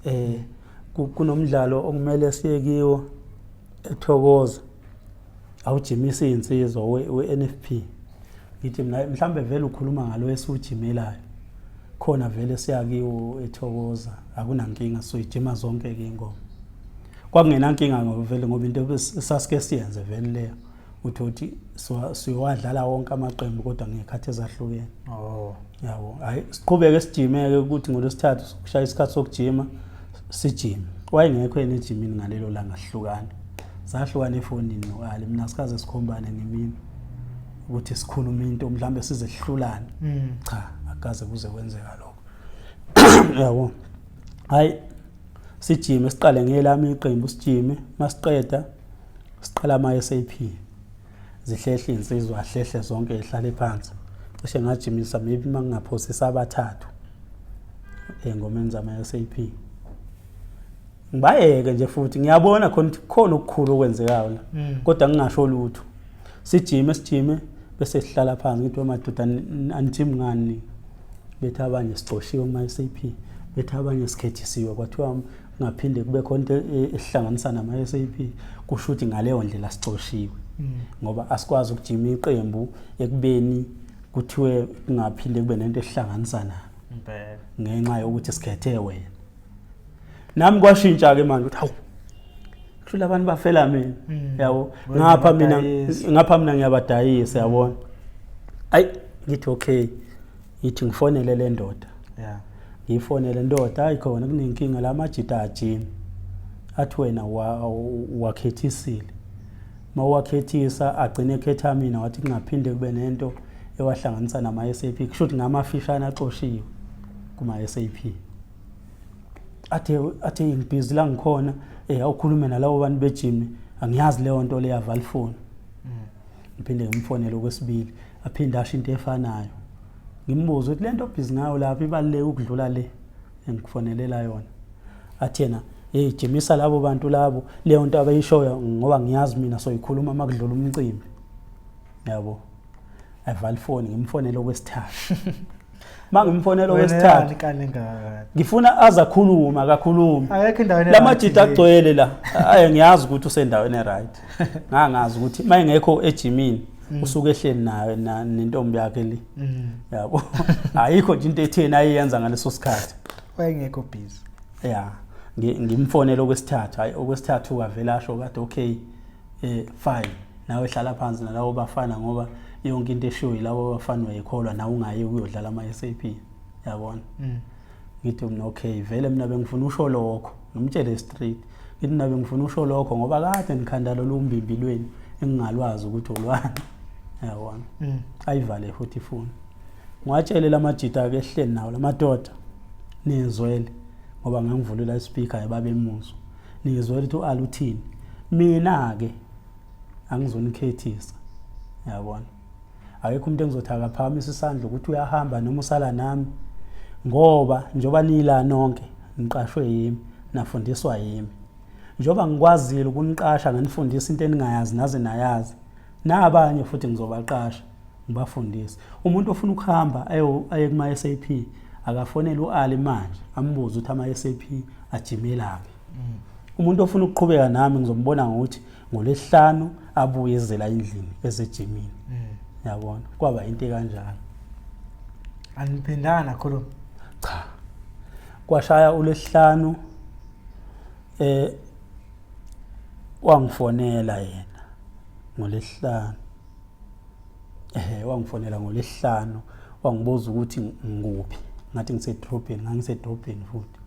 kunomdlalo okumele siye kiwo eThokoza awujimisa insizwa we-NFP ngithi mina mhlambe vele ukhuluma ngalo esujimelayo khona vele siyakiwo eThokoza akunankinga soyijima zonke ke ingoma kwakungenankinga ngoba vele ngoba into sasike siyenze vele leyo uthi siwadlala wonke amaqembu kodwa ngekhathi ezahlukene yabo hayi siqhubeke sijimeke ukuthi ngolesithathu kushaya isikhathi sokujima sijime wayengekho enejimini ngalelo langa sihlukana sahlukana efonini noali mina sikaze sikhombane ngemini ukuthi sikhuluma into mhlambe size sihlulane cha akaze kuze kwenzeka lokho yabo hayi sijime siqale ngelami iqembu sijime masiqeda siqala ama SAP zihlehle insizwa hlehle zonke ehlale phansi cishe ngajimisa maybe mangingaphosisa abathathu engomeni zama SAP ngibayeke nje futhi ngiyabona khona okukhulu okwenzekayo la kodwa ngingasho lutho sijime bese sihlala phansi ngithi madoda anithim ngani bethi abanye sicoshiwe kuma SAP bethi abanye sikhethisiwe kwathiwa ngaphinde kube khona ehlanganisa nama SAP kusho ukuthi ngaleyo ndlela sicoshiwe ngoba asikwazi ukujima iqembu ekubeni kuthiwe kungaphinde kube nento ehlanganisa nayo
impela
ngenxa yokuthi sikhethe wena nami kwashintsha ke manje uthi hawu kusho abantu bafela mina yabo ngapha mina ngiyabadayisa yabona ayi ngithi okay ngithi ngifonele le ndoda ngifonele ndoda ayikhona kunenkinga la majita ajini athi wena wakhethisile mawakhethisa agcine ekhetha mina wathi kungaphinde kube nento ewahlanganisa nama SAP kusho ukuthi ngamafishana axoshiwe kuma SAP athe ngibhizi la ngikhona awukhulume nalawo bantu bejimi angiyazi leyo nto le yavala phone ngiphinde ngimfonele okwesibili aphinde asho into efanayo ngimbuza ukuthi lento busy ngayo lapha ibaluleke ukudlula le engikufonelela yona athena jimisa labo bantu labo leyo nto abayishoya ngoba ngiyazi mina soyikhuluma makudlula umcimbi yabo ayivala phone ngimfonele okwesithathu mangimfonela okwesithathu ngifuna azakhuluma akakhuluma
akekho endaweni
lamajita agcwele la ngiyazi ukuthi usendaweni right ngangazi ukuthi mayengekho ejimini usuke ehleli nayo nentombi yakhe le yabo ayikho nje into ethena ayenza ngaleso sikhathi
wayengekho busy
ngimfonela okwesithathu hayi okwesithathu kavela asho kade okay fine nawe hlala phansi nalawo bafana ngoba yonke into eshoyo labo bafana uyikholwa na ungayi ukuyodlala ama SAP yabona ngithi mina okay vele mina bengifuna usho lokho ngimtshele straight ngithi mina bengifuna usho lokho ngoba kade nikhanda lo lumbimbilweni engingalwazi ukuthi olwani yabona ayivale futhi ifoni ngwatshele lamajita ke ehleli nawo lamadoda nizwele ngoba ngangivulela ispeaker yababemuzwa nizwele ukuthi aluthini mina ke angizonikhethisa yabona ayikho umuntu engizothaka phamisa isandla ukuthi uyahamba noma usala nami ngoba njoba nila nonke niqashwe yimi nafundiswa yimi njoba ngikwazile ukuniqasha nganifundisa into eningayazi naze nayazi nabanye futhi ngizobaqasha ngibafundise umuntu ofuna ukuhamba aye kuma SAP akafonela uAli manje ambuze ukuthi ama SAP ajimelaphi umuntu ofuna ukuqhubeka nami ngizombona ngokuthi ngolesihlanu abuye ezela endlini ezejimini yabona kwaba into kanjalo
aniphindana khuluma
cha kwashaya ulesihlanu wangifonela yena ngolesihlanu wangifonela ngolesihlanu wangibuza ukuthi ngikuphi ngathi ngisedrobheni ngangisedrobheni futhi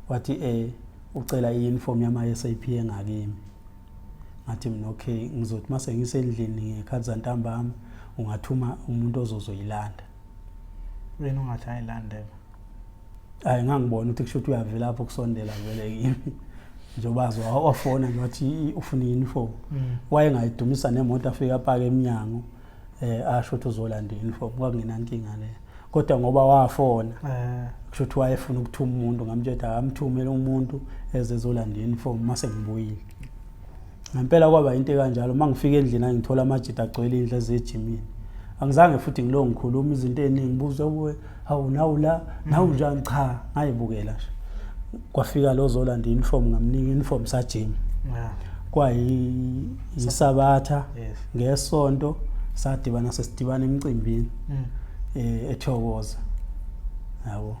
wathi ucela i-uniform yama SAP engakimi ngathi mina okay ngizothi mase ngisendlini ngekhathi zantambama ungathuma umuntu ozozoyilanda
wena ungathi ayilandela
hayi ngangibona ukuthi kusho ukuthi uyavela lapho kusondela vele kimi njoba wafona nje wathi ufuna i-uniform wayengayidumisa nemoto afika apaka eminyango asho ukuthi uzolanda i-uniform kwakungenankinga le kodwa ngoba wafona kusho ukuthi wayefuna ukuthuma umuntu ngamtshela amthumele umuntu ezezolanda i-uniform mase ngibuyile ngempela kwaba into kanjalo mangifika endlini ngithola amajita agcwele indle ezejimini angizange futhi ngilo ngikhuluma izinto eziningi ngibuza kuwe hawu nawu la nawu njani cha ngayibukela nje kwafika lo zolanda uniform ngamnika uniform sajima kwayisabatha ngesonto sadibana sesidibana emcimbini eThokoza yabo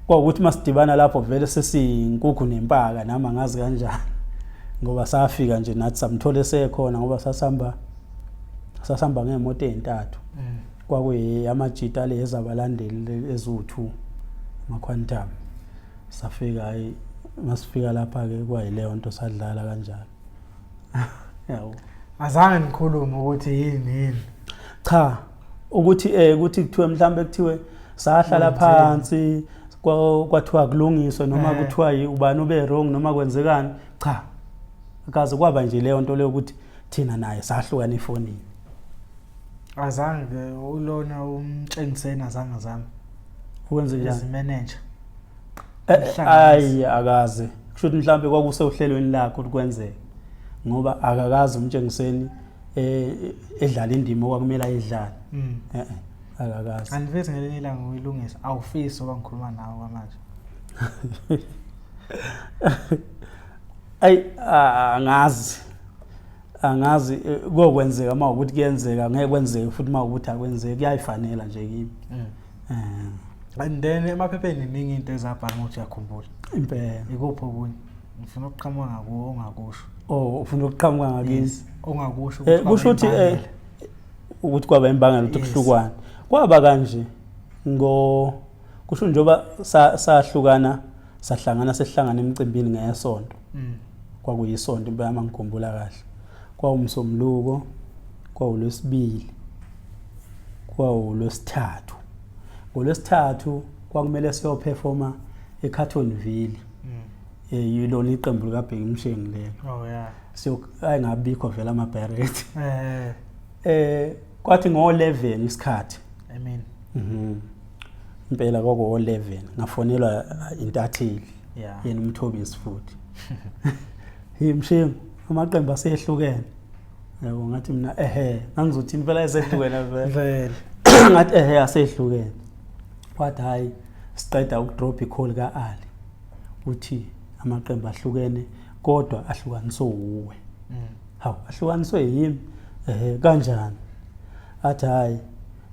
kwaukuthi masidibana lapho vele sesiyinkukhu nempaka nami angazi kanjani ngoba safika nje nathi samthole sekhona ngoba sasamba ngemoto ezintathu kwakuyi amajita lezi abalandeli ezu2 amaquantum safika hayi masifika lapha ke kwayileyo nto sadlala kanjalo yawo
azange ngikhulume ukuthi yini
cha ukuthi ukuthi kuthiwe mhlambe kuthiwe sahlala phansi kwathiwa kulungiswe noma kuthiwa ubani ube wrong noma kwenzekani cha akaze kwaba nje leyo nto leyo ukuthi thina naye sahlukana efonini
azange ulona umtshengiseni azange zami
ukwenze njani
manager
ayi akaze kusho ukuthi mhlambe kwakusewuhlelweni lakho ukwenzeka ngoba akakazi umtshengiseni edlala indima okwakumele ayidlale akakazi
anivezi ngelinye ilanga uyilungisa awufisi obangikhuluma nawe kwamanje
ay angazi kokwenzeka uma ukuthi kuyenzeka ngeke kwenzeke futhi uma ukuthi akwenzeki kuyayifanela nje kimi
and then emaphepheni iningi into ezabhala ukuthi uyakhumbula
impela
ikuphi okunye ngifuna ukuqhamuka ngakuwo ongakusho
ufuna ukuqhamuka ngakini
ongakusho
kusho ukuthi ukuthi kwaba imbangela ukuhlukwana kwaba kanje kusho njoba sahlukana sahlangana sehlangana emcimbini ngesonto kwakuyisonto impela mangikhumbula kahle kwawumsomluko kwawulwesibili kwawulwesithathu ngolwesithathu kwakumele siyoperforma eCartonville yilona iqembu likaBheki Mshengi lelo ayingabikho vela amaBeret kwathi ngo11 isikhathi impela kwako11 ngafonelwa intatheli yena uMthobisi futhi Mshengi amaqembu asehlukene yabo ngathi mina ngangizothini phela esehlukene vele ngathi asehlukene wathi hayi siqeda ukudrop icall kaAli uthi amaqembu ahlukene kodwa ahlukaniswe uwe hawu ahlukaniswe yimi kanjani athi hayi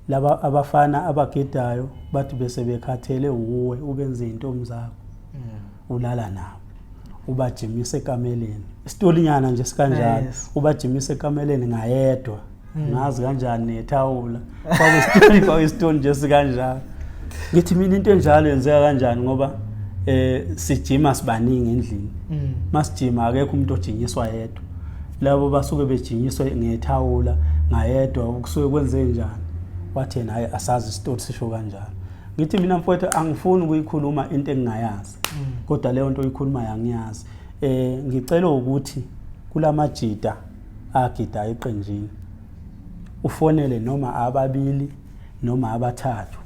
laba abafana abagidayo bathi bese bekhathele uwe ubenze intombi zakho ulala nabo ubajimise ekameleni isitolinyana nje sikanjalo ubajimise ekameleni ngayedwa ngazi kanjani nethawula kwakwisitoli nje sikanjalo ngithi mina into enjalo yenzeka kanjani ngoba sijima sibaningi endlini masijima akekho umuntu ojinyiswa yedwa labo basuke bejinyiswe ngethawula ngayedwa ukusuke kwenze njani wathi naye asazi isitoli sisho kanjalo ngithi mina mfowethu angifuni ukuyikhuluma into engingayazi kodwa leyo nto oyikhuluma yangiyazi ngicela ukuthi kulamajita agida eqenjini ufonele noma ababili noma abathathu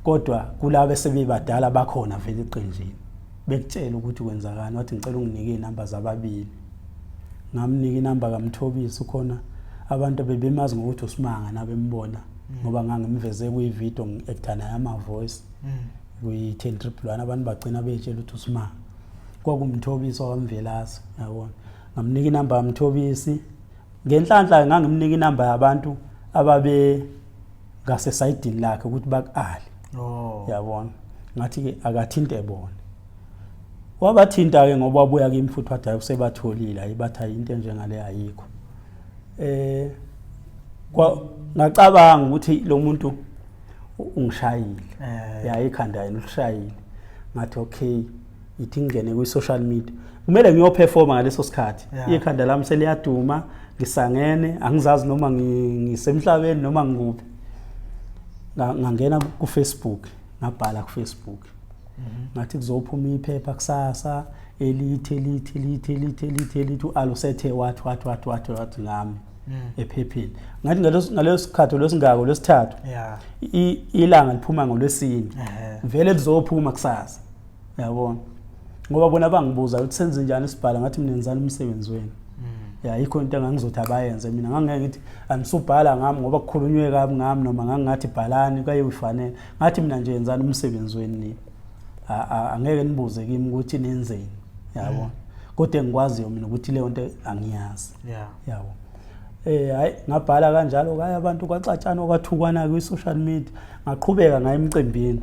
kodwa kulabo sebebadala bakhona vele eqenjini bekutshela ukuthi kwenzakani wathi ngicela unginike inamba zababili ngamnika inamba kaMthobisi khona abantu bebemazi ngokuthi uSimanga nabembona ngoba ngangimveze kuyivideo ngiactana yama voice kuyi1011 abantu bagcina betshela ukuthi uSimanga kwakumthobisi wamvelasi yabona ngamnika inamba kaMthobisi ngenhlanhla ngangimnika inamba yabantu ababe ngase side lakhe ukuthi bakali yabona ngathi ke akathinte bona wabathinta ke ngoba wabuya kimi futhi wathi usebatholile ayibatha into njengale ayikho ngacabanga ukuthi lo muntu ungishayile yayikhanda yena ushayile ngathi okay ithi ngene ku social media kumele ngiyoperforma ngaleso sikhathi ikhanda lami seliyaduma ngisangene angizazi noma ngisemhlabeni noma ngikuphi ngangena ku Facebook ngabhala ku Facebook ngathi kuzophuma iphepha kusasa elithi alusethe wathi ngami ephepheni ngathi ngaleso sikhathi lesingako lesithathu ilanga liphuma ngolwesine vele lizophuma kusasa yabona ngoba bona bangibuza ukuthi senze njani isibhala ngathi mina ngenzani umsebenzi wenu ya yikho into engangizothi abayenze mina ngangeke ngithi anisubhala ngami ngoba kukhulunywe kabi ngami noma ngangathi bhalani kayifanele ngathi mina nje yenzani umsebenzi wenu angeke nibuze kimi ukuthi nenzeni yabo kodwa engikwaziyo mina ukuthi le nto angiyazi yabo hayi ngabhala kanjalo kaya abantu kwaxatshana kwathukwana ku social media ngaqhubeka ngaye emcimbini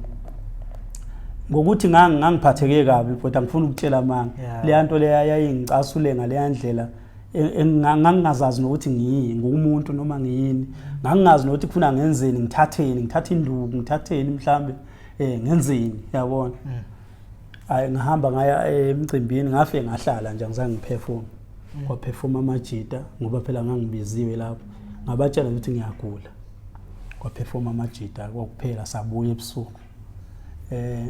ngokuthi ngangiphatheke kabi but angifuni ukutshela manga le nto le yayingicasule ngale ndlela ngangingazazi nokuthi ngumuntu noma ngiyini ngangingazi nokuthi kufuna ngenzeni ngithathe induku ngithatheni mhlambe ngenzeni yabona hayi ngihamba ngaya emcimbini ngafike ngahlala nje ngizange ngiperform kwaperform amajita ngoba phela ngangibiziwe lapho ngabatshela ukuthi ngiyagula kwaperform amajita kwakuphela sabuya ebusuku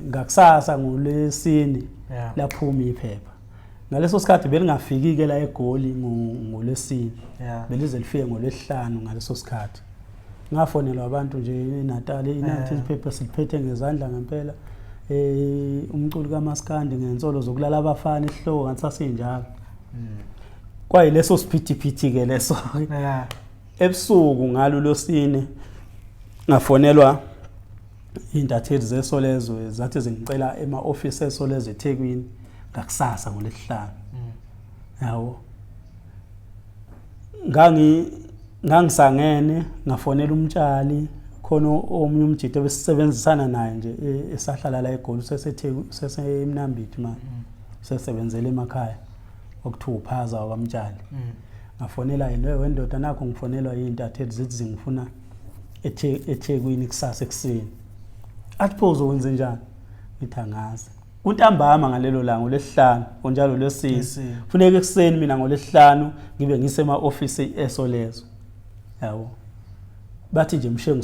ngakusasa ngolesini laphuma iphepha ngaleso sikhathi belingafiki ke la eGoli ngolesini belize lifike ngolesihlanu ngaleso sikhathi ngafonelwa abantu nje eNatal inathi iphepha siliphethe ngezandla ngempela umculo kaMaskandi ngensolo zokulala abafana isihloko ngatsasinjalo kwayileso siphithiphithi ke leso ebusuku ngalo losine ngafonelwa intatheli zesolezo zathi zingicela ema-office esolezo eThekwini ngakusasa ngolesihlanu yawo ngangisangene ngafonela umtshali khona omunye umjito besisebenzisana naye nje esahlala la eGoli sesemnambithi manje sesebenzele emakhaya okuthiwa uphaza kwaMtshali ngafonela yena wendoda nakho ngifonelwa intatheli zithi zingifuna eThekwini kusasa ekuseni athi pho uzokwenza njani ngithi angazi untambama ngalelo langa olesihlanu onjalo lesisi kufuneka ekuseni mina ngolesihlanu ngibe ngisema office esolezo yabo bathi nje mshengu